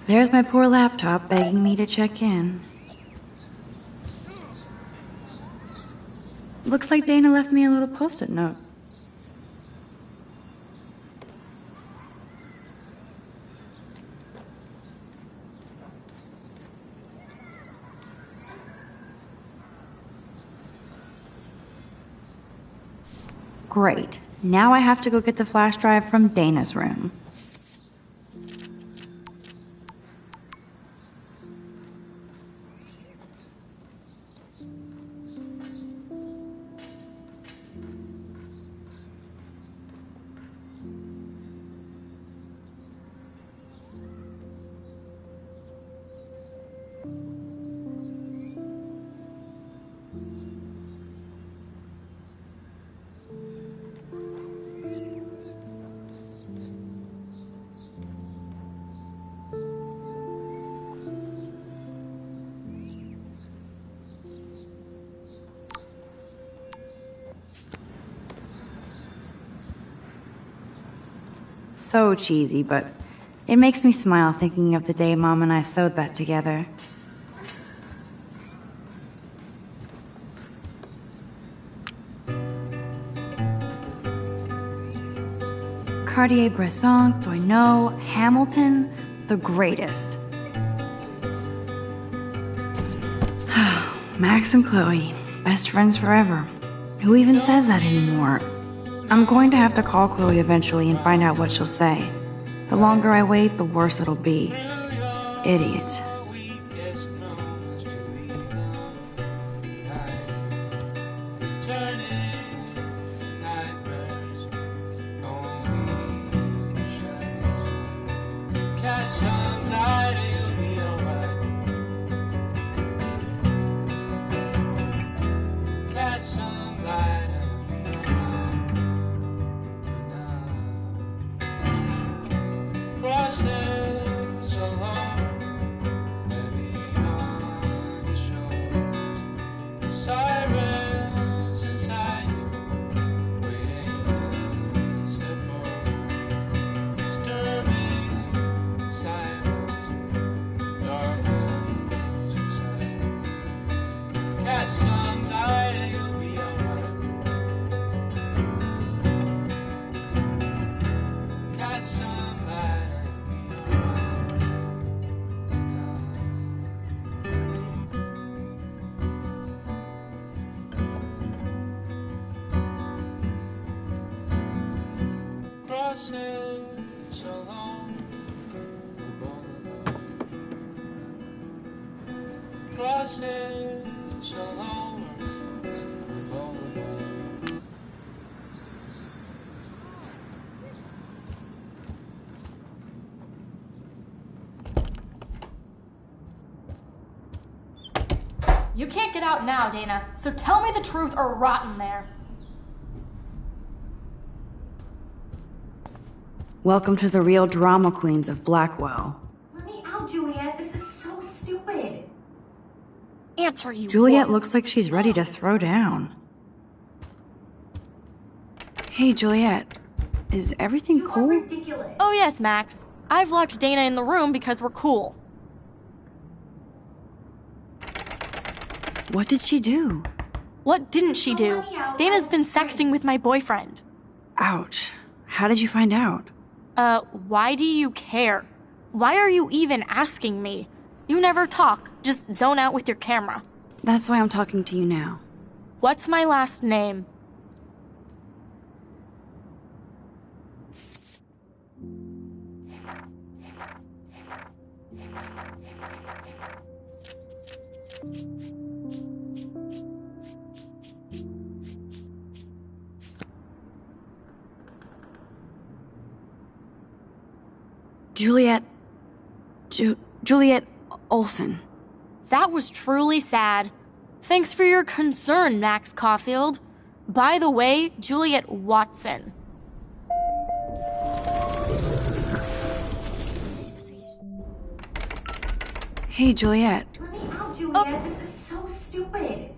There's my poor laptop begging me to check in. Looks like Dana left me a little post-it note. Great. Now I have to go get the flash drive from Dana's room. So cheesy, but it makes me smile thinking of the day Mom and I sewed that together. Cartier-Bresson, Doisneau, Hamilton, the greatest. Max and Chloe, best friends forever. Who even says that anymore? I'm going to have to call Chloe eventually and find out what she'll say. The longer I wait, the worse it'll be. Idiot. Crossings along the boulevard. Crossings along the boulevard. You can't get out now, Dana, so tell me the truth or rot in there. Welcome to the real drama queens of Blackwell. Let me out, Juliet. This is so stupid. Answer, you Juliet woman. looks like she's ready to throw down. Hey, Juliet. Is everything cool? Ridiculous. Oh yes, Max. I've locked Dana in the room because we're cool. What did she do? What didn't she do? Dana's been sexting with my boyfriend. Ouch. How did you find out? Why do you care? Why are you even asking me? You never talk, just zone out with your camera. That's why I'm talking to you now. What's my last name? Juliet Olson. That was truly sad. Thanks for your concern, Max Caulfield. By the way, Juliet Watson. Hey, Juliet. Let me out, Juliet. This is so stupid.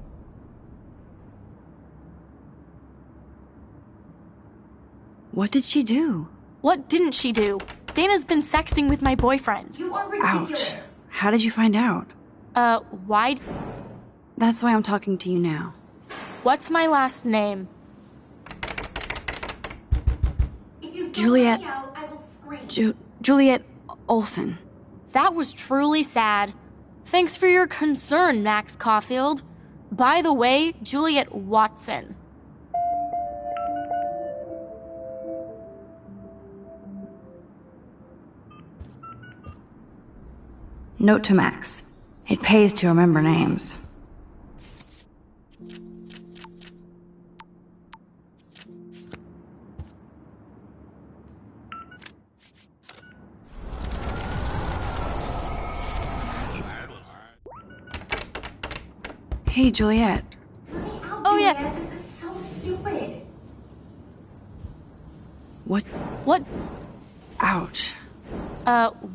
What did she do? What didn't she do? Dana's been sexting with my boyfriend. You are ridiculous. Ouch. How did you find out? Why? That's why I'm talking to you now. What's my last name? If you don't Juliet. let me out, I will scream. Juliet Olson. That was truly sad. Thanks for your concern, Max Caulfield. By the way, Juliet Watson. Note to Max. It pays to remember names. Hey, Juliet. Let me out, Oh, Juliet. yeah. This is so stupid. What? Ouch.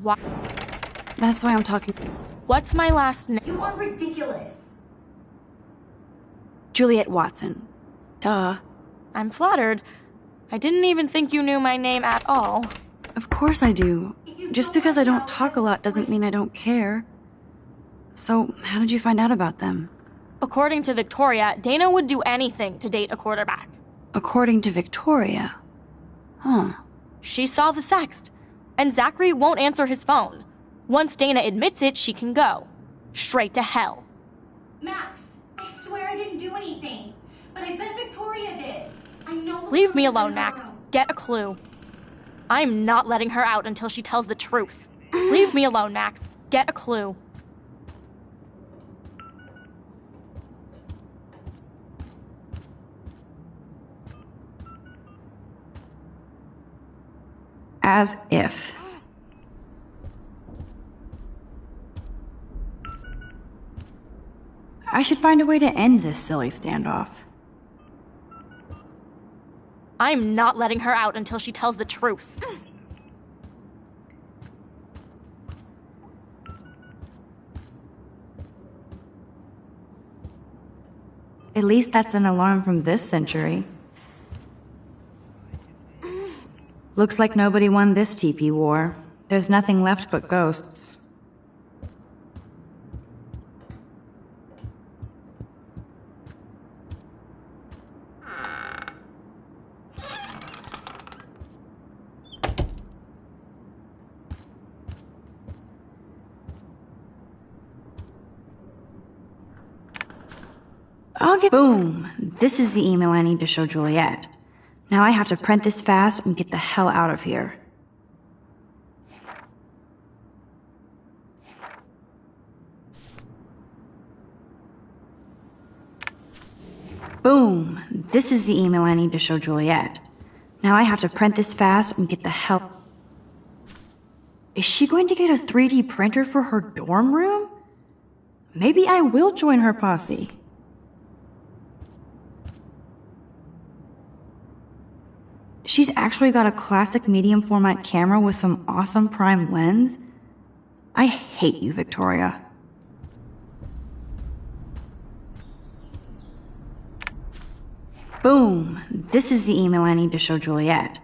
What? That's why I'm talking. What's my last name? You are ridiculous. Juliet Watson. Duh. I'm flattered. I didn't even think you knew my name at all. Of course I do. Just because I don't talk a lot doesn't mean I don't care. So, how did you find out about them? According to Victoria, Dana would do anything to date a quarterback. According to Victoria. Huh. She saw the sext, and Zachary won't answer his phone. Once Dana admits it, she can go. Straight to hell. Max, I swear I didn't do anything. But I bet Victoria did. I know. Leave me alone, Max. Get a clue. I'm not letting her out until she tells the truth. Leave me alone, Max. Get a clue. As if. I should find a way to end this silly standoff. I'm not letting her out until she tells the truth. At least that's an alarm from this century. Looks like nobody won this TP war. There's nothing left but ghosts. Boom! This is the email I need to show Juliet. Now I have to print this fast and get the hell out of here. Boom! This is the email I need to show Juliet. Now I have to print this fast and get the hell... Is she going to get a 3D printer for her dorm room? Maybe I will join her posse. She's actually got a classic medium format camera with some awesome prime lens. I hate you, Victoria. Boom! This is the email I need to show Juliet.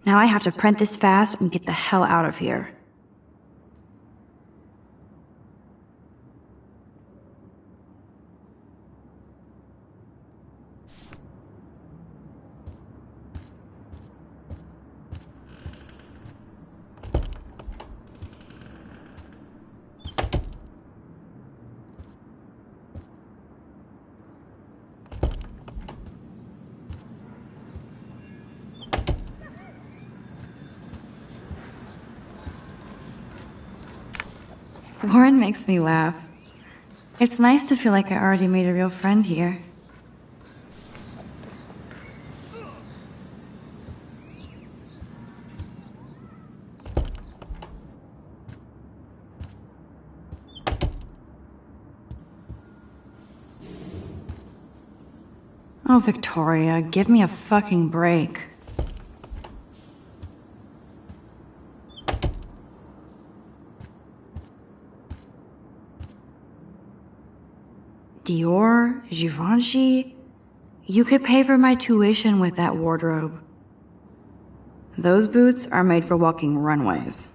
Now I have to print this fast and get the hell out of here. Warren makes me laugh. It's nice to feel like I already made a real friend here. Oh, Victoria, give me a fucking break. Dior, Givenchy, you could pay for my tuition with that wardrobe. Those boots are made for walking runways.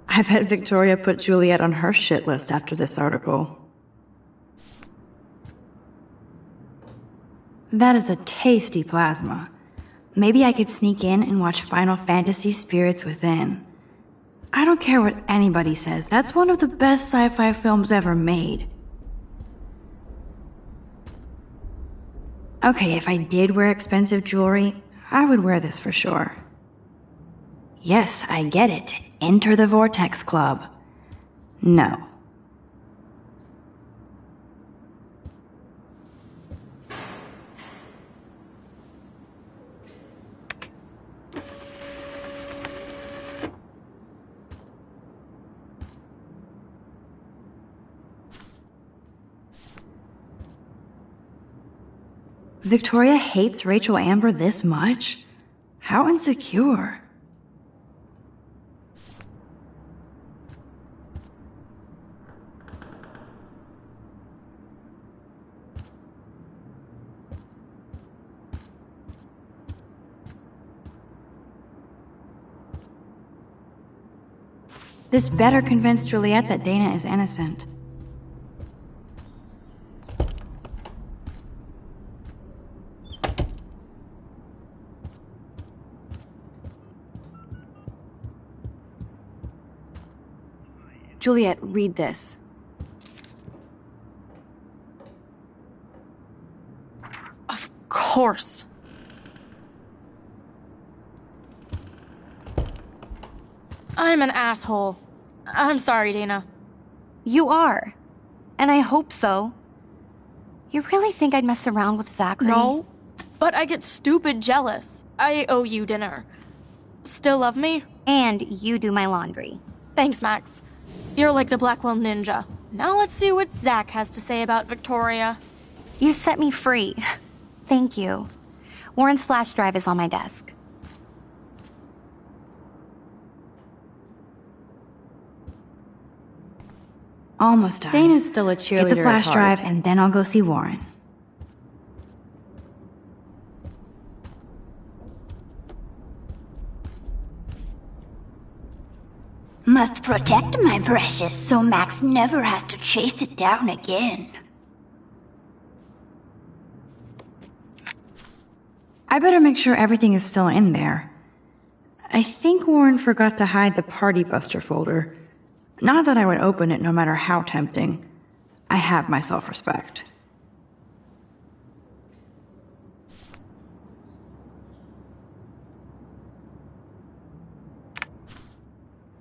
I bet Victoria put Juliet on her shit list after this article. That is a tasty plasma. Maybe I could sneak in and watch Final Fantasy Spirits Within. I don't care what anybody says, that's one of the best sci-fi films ever made. Okay, if I did wear expensive jewelry, I would wear this for sure. Yes, I get it. Enter the Vortex Club. No. Victoria hates Rachel Amber this much? How insecure. This better convince Juliet that Dana is innocent. Juliet, read this. Of course. I'm an asshole. I'm sorry, Dana. You are. And I hope so. You really think I'd mess around with Zachary? No, but I get stupid jealous. I owe you dinner. Still love me? And you do my laundry. Thanks, Max. You're like the Blackwell Ninja. Now let's see what Zach has to say about Victoria. You set me free. Thank you. Warren's flash drive is on my desk. Almost done. Dana's still a cheerleader. Get the flash at heart. drive and then I'll go see Warren. Must protect my precious so Max never has to chase it down again. I better make sure everything is still in there. I think Warren forgot to hide the Party Buster folder. Not that I would open it no matter how tempting. I have my self-respect.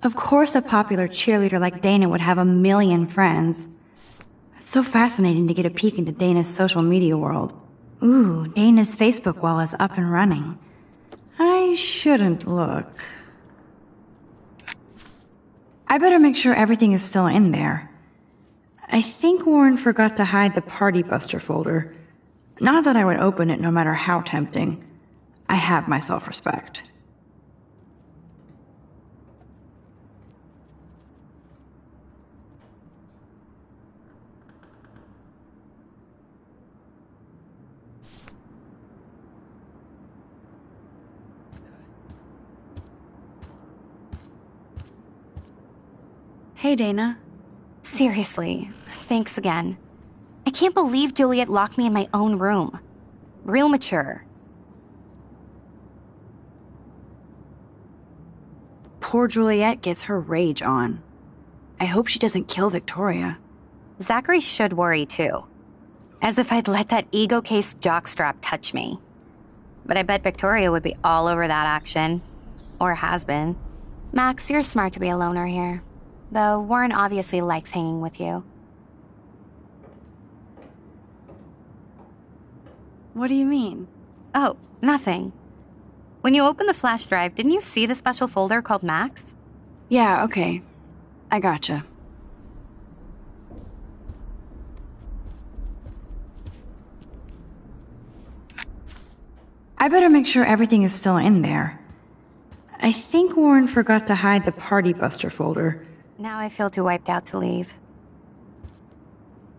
Of course a popular cheerleader like Dana would have a million friends. It's so fascinating to get a peek into Dana's social media world. Ooh, Dana's Facebook wall is up and running. I shouldn't look. I better make sure everything is still in there. I think Warren forgot to hide the Party Buster folder. Not that I would open it no matter how tempting. I have my self-respect. Hey, Dana. Seriously, thanks again. I can't believe Juliet locked me in my own room. Real mature. Poor Juliet gets her rage on. I hope she doesn't kill Victoria. Zachary should worry too. As if I'd let that ego-cased jockstrap touch me. But I bet Victoria would be all over that action. Or has been. Max, you're smart to be a loner here. Though Warren obviously likes hanging with you. What do you mean? Oh, nothing. When you opened the flash drive, didn't you see the special folder called Max? Yeah, okay. I gotcha. I better make sure everything is still in there. I think Warren forgot to hide the Party Buster folder. Now I feel too wiped out to leave.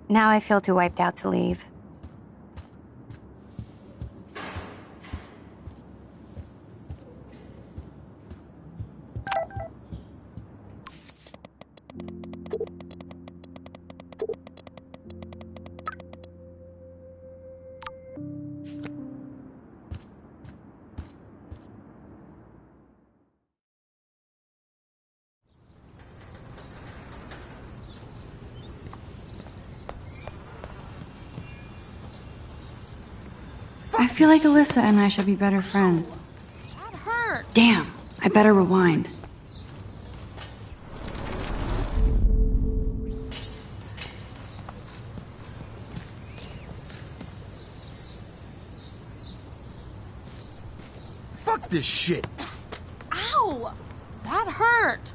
Now I feel too wiped out to leave. I feel like Alyssa and I should be better friends. That hurt. Damn, I better rewind. Fuck this shit! Ow! That hurt.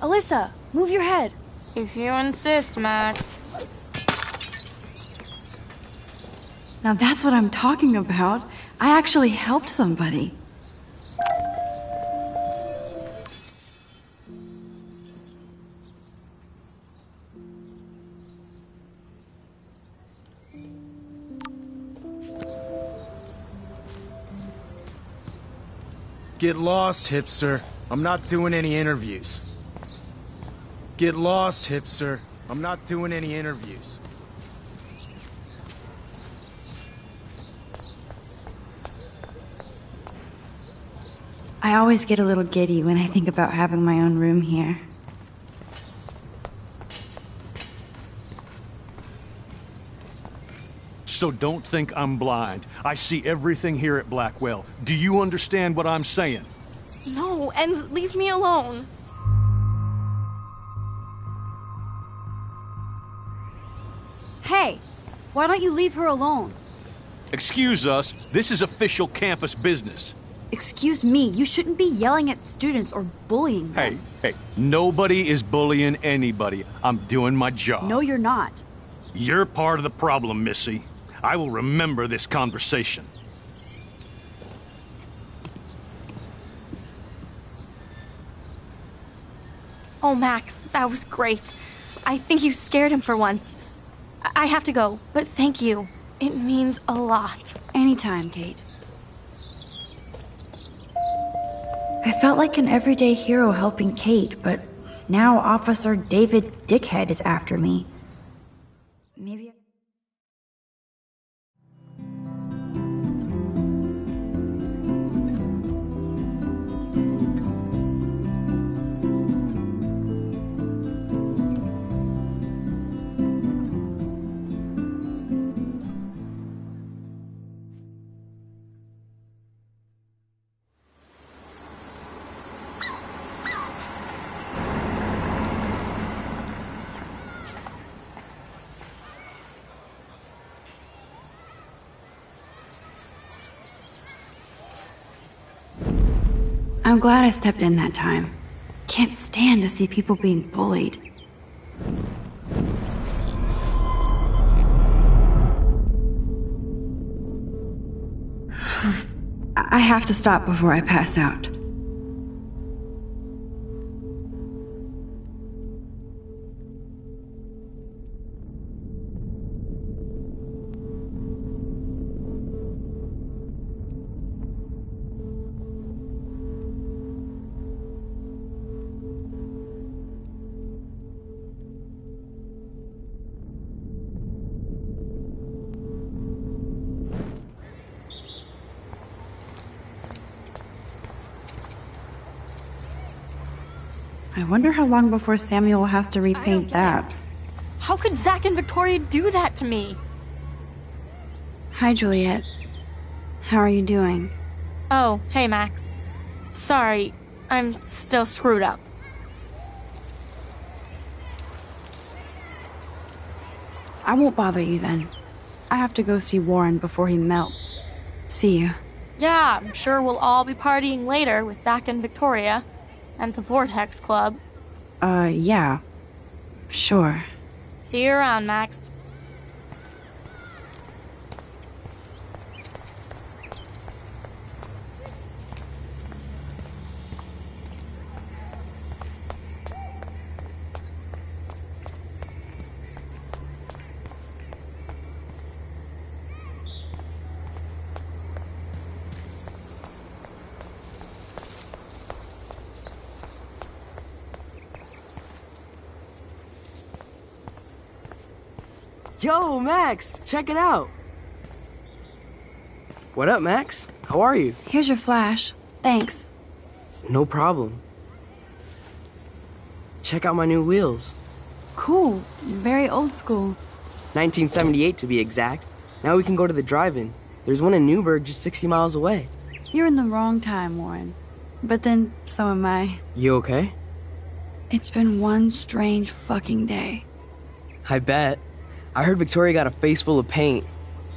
Alyssa, move your head. If you insist, Max. Now that's what I'm talking about. I actually helped somebody. Get lost, hipster. I'm not doing any interviews. Get lost, hipster. I'm not doing any interviews. I always get a little giddy when I think about having my own room here. So don't think I'm blind. I see everything here at Blackwell. Do you understand what I'm saying? No, and leave me alone. Hey, why don't you leave her alone? Excuse us, this is official campus business. Excuse me, you shouldn't be yelling at students or bullying them. Hey, nobody is bullying anybody. I'm doing my job. No, you're not. You're part of the problem, Missy. I will remember this conversation. Oh, Max, that was great. I think you scared him for once. I have to go, but thank you. It means a lot. Anytime, Kate. I felt like an everyday hero helping Kate, but now Officer David Dickhead is after me. Maybe... I'm glad I stepped in that time. Can't stand to see people being bullied. I have to stop before I pass out. I wonder how long before Samuel has to repaint that. How could Zach and Victoria do that to me? Hi, Juliet. How are you doing? Oh, hey, Max. Sorry, I'm still screwed up. I won't bother you then. I have to go see Warren before he melts. See you. Yeah, I'm sure we'll all be partying later with Zach and Victoria. And the Vortex Club. Yeah. Sure. See you around, Max. Yo, Max, check it out. What up, Max? How are you? Here's your flash. Thanks. No problem. Check out my new wheels. Cool. Very old school. 1978 to be exact. Now we can go to the drive-in. There's one in Newburgh just 60 miles away. You're in the wrong time, Warren. But then, so am I. You okay? It's been one strange fucking day. I bet. I heard Victoria got a face full of paint.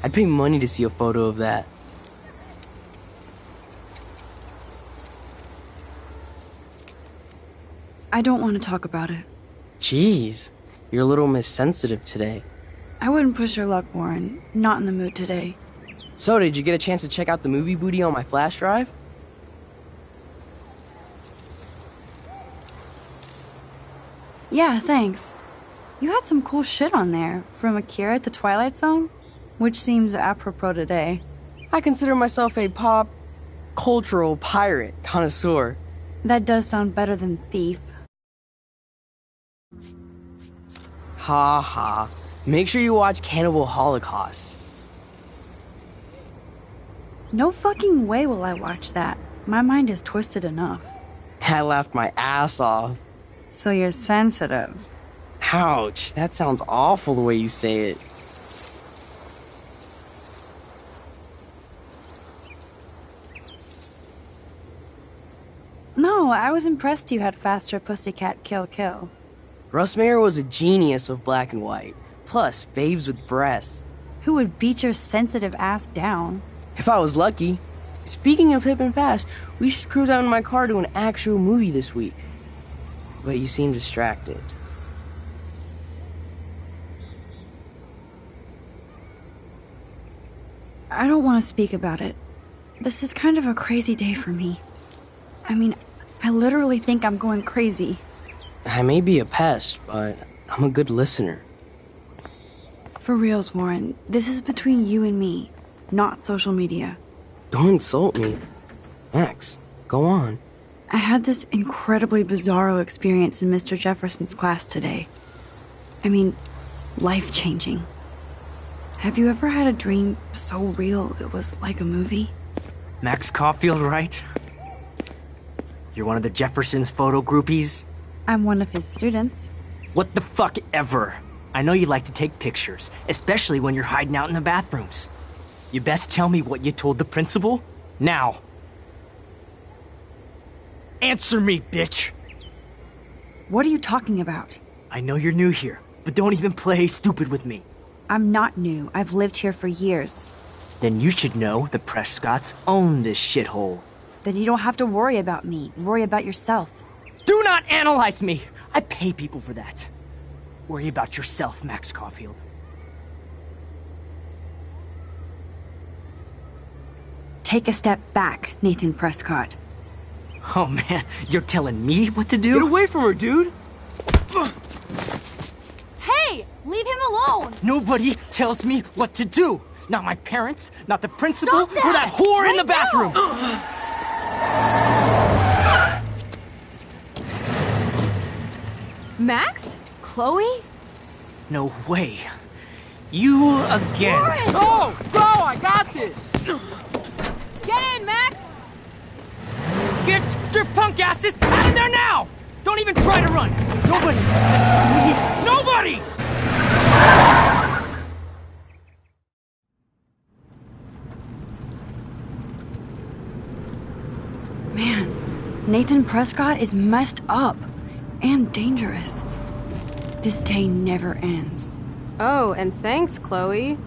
I'd pay money to see a photo of that. I don't want to talk about it. Jeez, you're a little Miss Sensitive today. I wouldn't push your luck, Warren. Not in the mood today. So, did you get a chance to check out the movie booty on my flash drive? Yeah, thanks. You had some cool shit on there, from Akira to Twilight Zone, which seems apropos today. I consider myself a pop cultural pirate connoisseur. That does sound better than thief. Ha ha. Make sure you watch Cannibal Holocaust. No fucking way will I watch that. My mind is twisted enough. I laughed my ass off. So you're sensitive. Ouch, that sounds awful the way you say it. No, I was impressed you had faster Pussycat Kill Kill. Russ Meyer was a genius of black and white. Plus, babes with breasts. Who would beat your sensitive ass down? If I was lucky. Speaking of hip and fast, we should cruise out in my car to an actual movie this week. But you seem distracted. I don't want to speak about it. This is kind of a crazy day for me. I mean, I literally think I'm going crazy. I may be a pest, but I'm a good listener. For reals, Warren, this is between you and me, not social media. Don't insult me. Max, go on. I had this incredibly bizarro experience in Mr. Jefferson's class today. I mean, life-changing. Have you ever had a dream so real it was like a movie? Max Caulfield, right? You're one of the Jefferson's photo groupies? I'm one of his students. What the fuck ever? I know you like to take pictures, especially when you're hiding out in the bathrooms. You best tell me what you told the principal, now. Answer me, bitch! What are you talking about? I know you're new here, but don't even play stupid with me. I'm not new. I've lived here for years. Then you should know the Prescotts own this shithole. Then you don't have to worry about me. Worry about yourself. Do not analyze me! I pay people for that. Worry about yourself, Max Caulfield. Take a step back, Nathan Prescott. Oh man, you're telling me what to do? Get away from her, dude! Hey! Leave him alone! Nobody tells me what to do! Not my parents, not the principal, Stop that! or that whore in the Right bathroom! Max? Chloe? No way. You again. Warren! Go! Go! I got this! Get in, Max! Get your punk asses out of there now! Don't even try to run! Nobody! Nobody! Man, Nathan Prescott is messed up. And dangerous. This day never ends. Oh, and thanks, Chloe.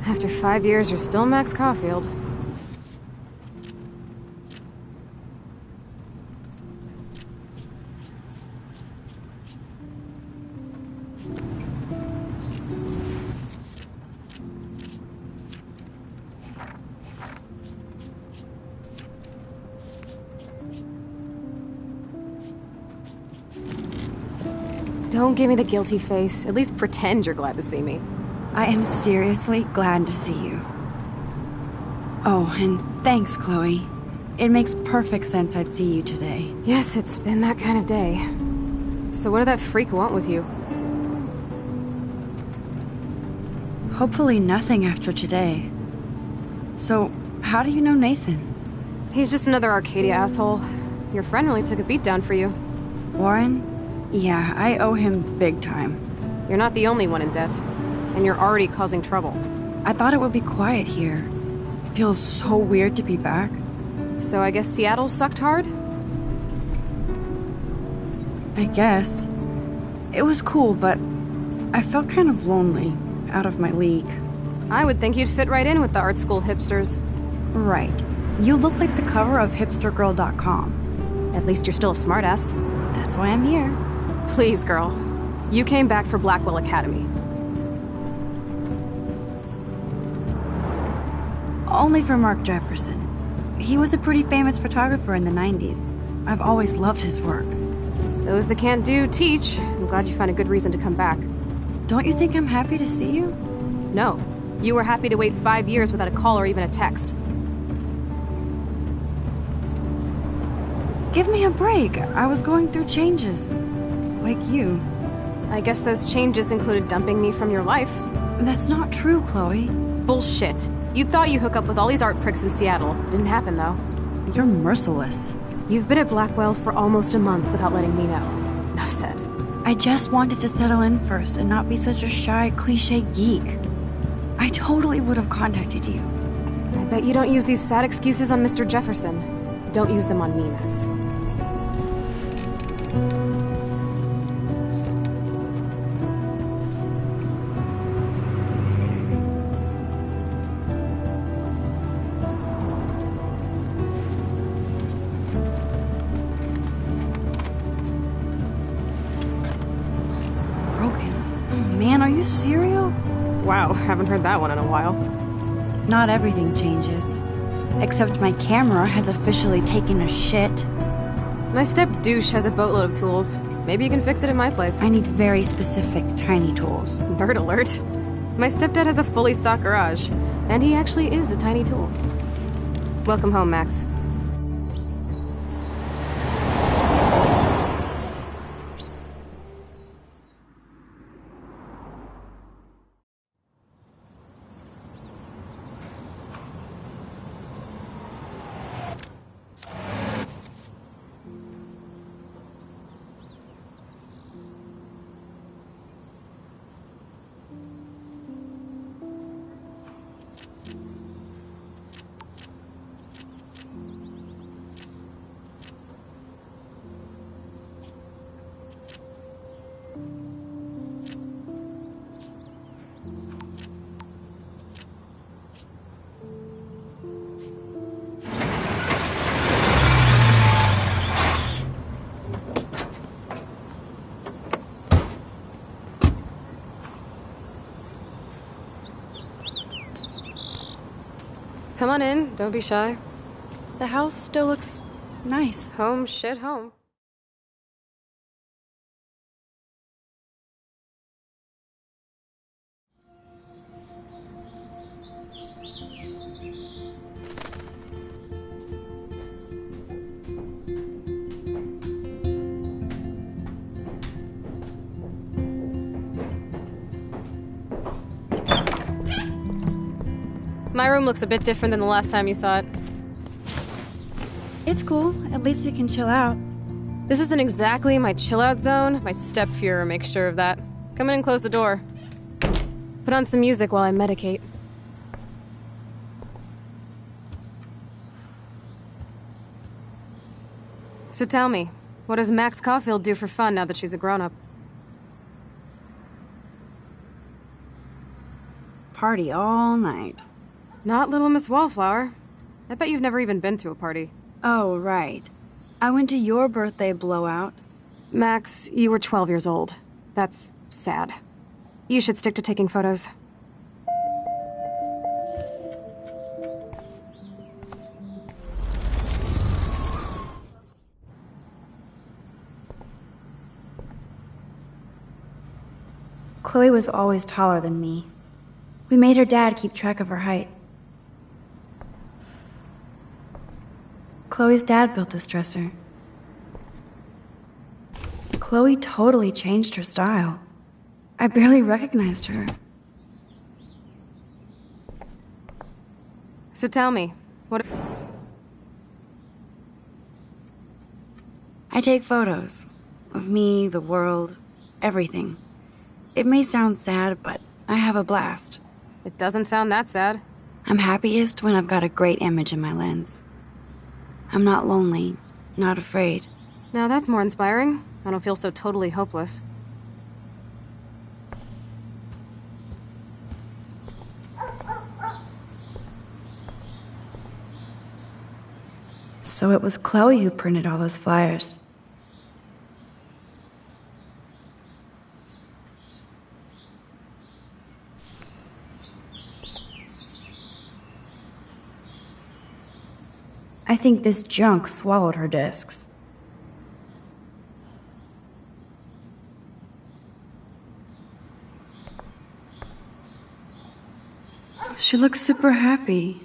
After 5 years, you're still Max Caulfield. Don't give me the guilty face. At least pretend you're glad to see me. I am seriously glad to see you. Oh, and thanks, Chloe. It makes perfect sense I'd see you today. Yes, it's been that kind of day. So what did that freak want with you? Hopefully nothing after today. So, how do you know Nathan? He's just another Arcadia asshole. Your friend really took a beat down for you. Warren? Yeah, I owe him big time. You're not the only one in debt. And you're already causing trouble. I thought it would be quiet here. Feels so weird to be back. So I guess Seattle sucked hard? I guess. It was cool, but I felt kind of lonely, out of my league. I would think you'd fit right in with the art school hipsters. Right. You look like the cover of hipstergirl.com. At least you're still a smartass. That's why I'm here. Please, girl. You came back for Blackwell Academy. Only for Mark Jefferson. He was a pretty famous photographer in the 90s. I've always loved his work. Those that can't do, teach. I'm glad you found a good reason to come back. Don't you think I'm happy to see you? No. You were happy to wait 5 years without a call or even a text. Give me a break. I was going through changes. Like you. I guess those changes included dumping me from your life. That's not true, Chloe. Bullshit. You thought you hook up with all these art pricks in Seattle. Didn't happen, though. You're merciless. You've been at Blackwell for almost a month without letting me know. Enough said. I just wanted to settle in first and not be such a shy, cliche geek. I totally would have contacted you. I bet you don't use these sad excuses on Mr. Jefferson. Don't use them on me, Max. Man, are you serial? Wow, haven't heard that one in a while. Not everything changes. Except my camera has officially taken a shit. My step douche has a boatload of tools. Maybe you can fix it at my place. I need very specific, tiny tools. Nerd alert. My stepdad has a fully stocked garage, and he actually is a tiny tool. Welcome home, Max. Come on in, don't be shy. The house still looks nice. Home shit home. My room looks a bit different than the last time you saw it. It's cool. At least we can chill out. This isn't exactly my chill-out zone. My step-Fuhrer makes sure of that. Come in and close the door. Put on some music while I medicate. So tell me, what does Max Caulfield do for fun now that she's a grown-up? Party all night. Not Little Miss Wallflower. I bet you've never even been to a party. Oh, right. I went to your birthday blowout. Max, you were 12 years old. That's sad. You should stick to taking photos. Chloe was always taller than me. We made her dad keep track of her height. Chloe's dad built this dresser. Chloe totally changed her style. I barely recognized her. So tell me, what... I take photos. Of me, the world, everything. It may sound sad, but I have a blast. It doesn't sound that sad. I'm happiest when I've got a great image in my lens. I'm not lonely, not afraid. Now that's more inspiring. I don't feel so totally hopeless. So it was Chloe who printed all those flyers. I think this junk swallowed her discs. She looks super happy.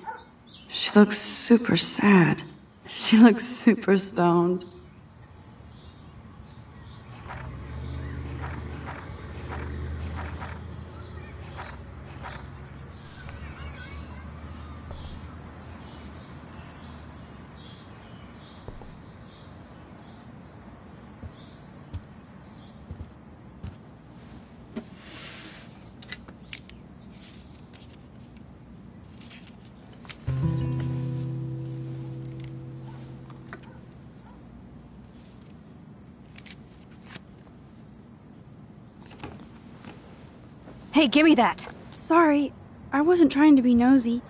She looks super sad. She looks super stoned. Hey, give me that! Sorry, I wasn't trying to be nosy.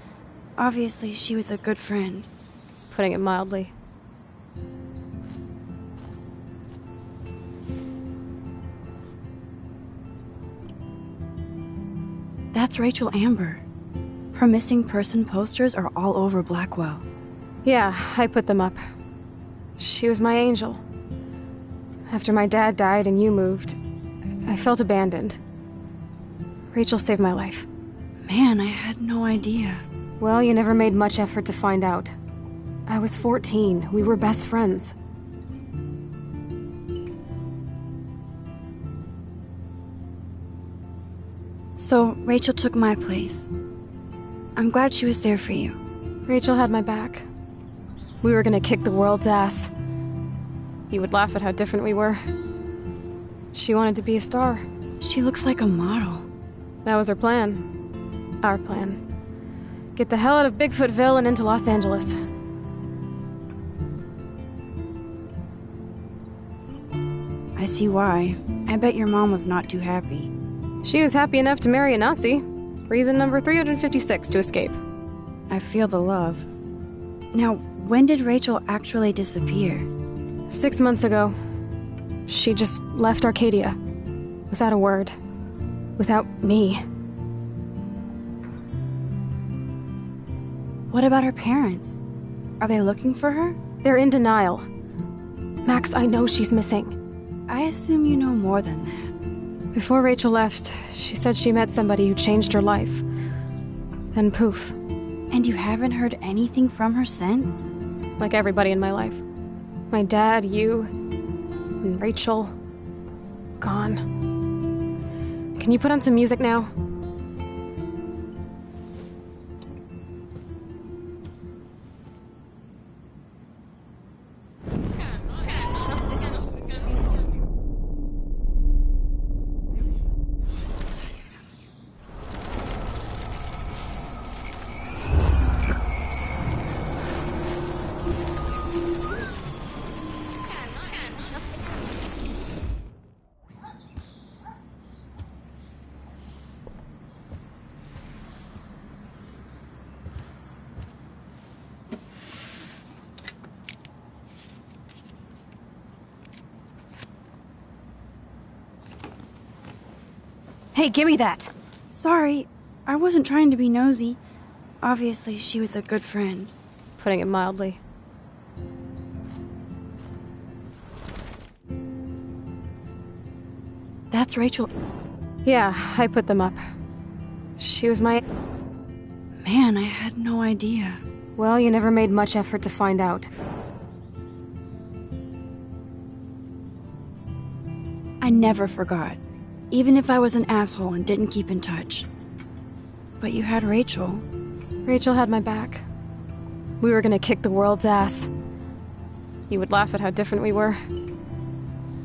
Obviously, she was a good friend. It's putting it mildly. That's Rachel Amber. Her missing person posters are all over Blackwell. Yeah, I put them up. She was my angel. After my dad died and you moved, I felt abandoned. Rachel saved my life. Man, I had no idea. Well, you never made much effort to find out. I was 14. We were best friends. So, Rachel took my place. I'm glad she was there for you. Rachel had my back. We were gonna kick the world's ass. You would laugh at how different we were. She wanted to be a star. She looks like a model. That was her plan. Our plan. Get the hell out of Bigfootville and into Los Angeles. I see why. I bet your mom was not too happy. She was happy enough to marry a Nazi. Reason number 356 to escape. I feel the love. Now, when did Rachel actually disappear? 6 months ago. She just left Arcadia. Without a word. Without me. What about her parents? Are they looking for her? They're in denial. Max, I know she's missing. I assume you know more than that. Before Rachel left, she said she met somebody who changed her life. Then poof. And you haven't heard anything from her since? Like everybody in my life. My dad, you, and Rachel. Gone. Can you put on some music now? Hey, give me that! Sorry, I wasn't trying to be nosy. Obviously, she was a good friend. It's putting it mildly. That's Rachel. Yeah, I put them up. She was my... Man, I had no idea. Well, you never made much effort to find out. I never forgot. Even if I was an asshole and didn't keep in touch. But you had Rachel. Rachel had my back. We were gonna kick the world's ass. You would laugh at how different we were.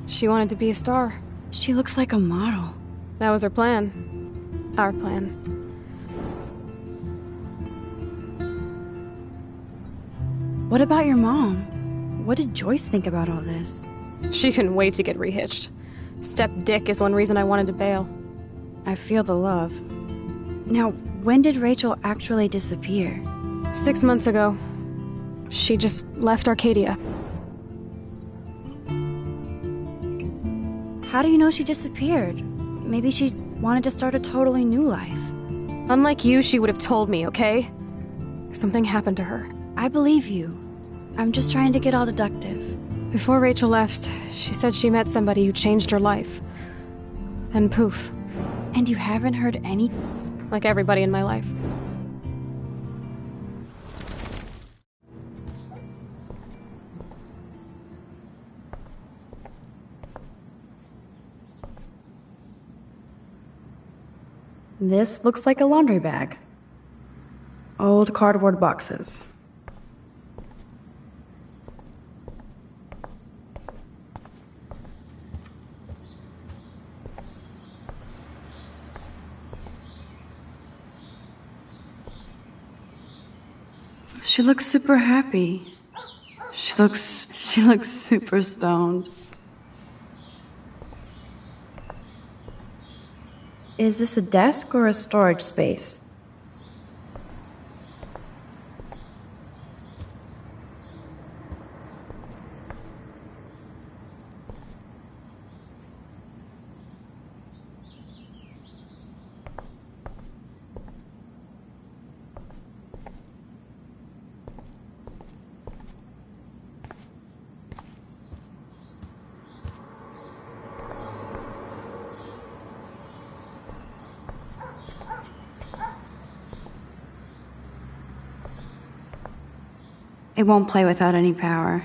She wanted to be a star. She looks like a model. That was her plan. Our plan. What about your mom? What did Joyce think about all this? She couldn't wait to get rehitched. Step Dick is one reason I wanted to bail. I feel the love. Now, when did Rachel actually disappear? 6 months ago. She just left Arcadia. How do you know she disappeared? Maybe she wanted to start a totally new life. Unlike you, she would have told me, okay? Something happened to her. I believe you. I'm just trying to get all deductive. Before Rachel left, she said she met somebody who changed her life. Then poof. And you haven't heard any... Like everybody in my life. This looks like a laundry bag. Old cardboard boxes. She looks super happy. She looks super stoned. Is this a desk or a storage space? It won't play without any power.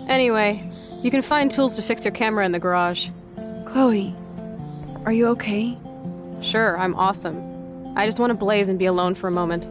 Anyway, you can find tools to fix your camera in the garage. Chloe, are you okay? Sure, I'm awesome. I just want to blaze and be alone for a moment.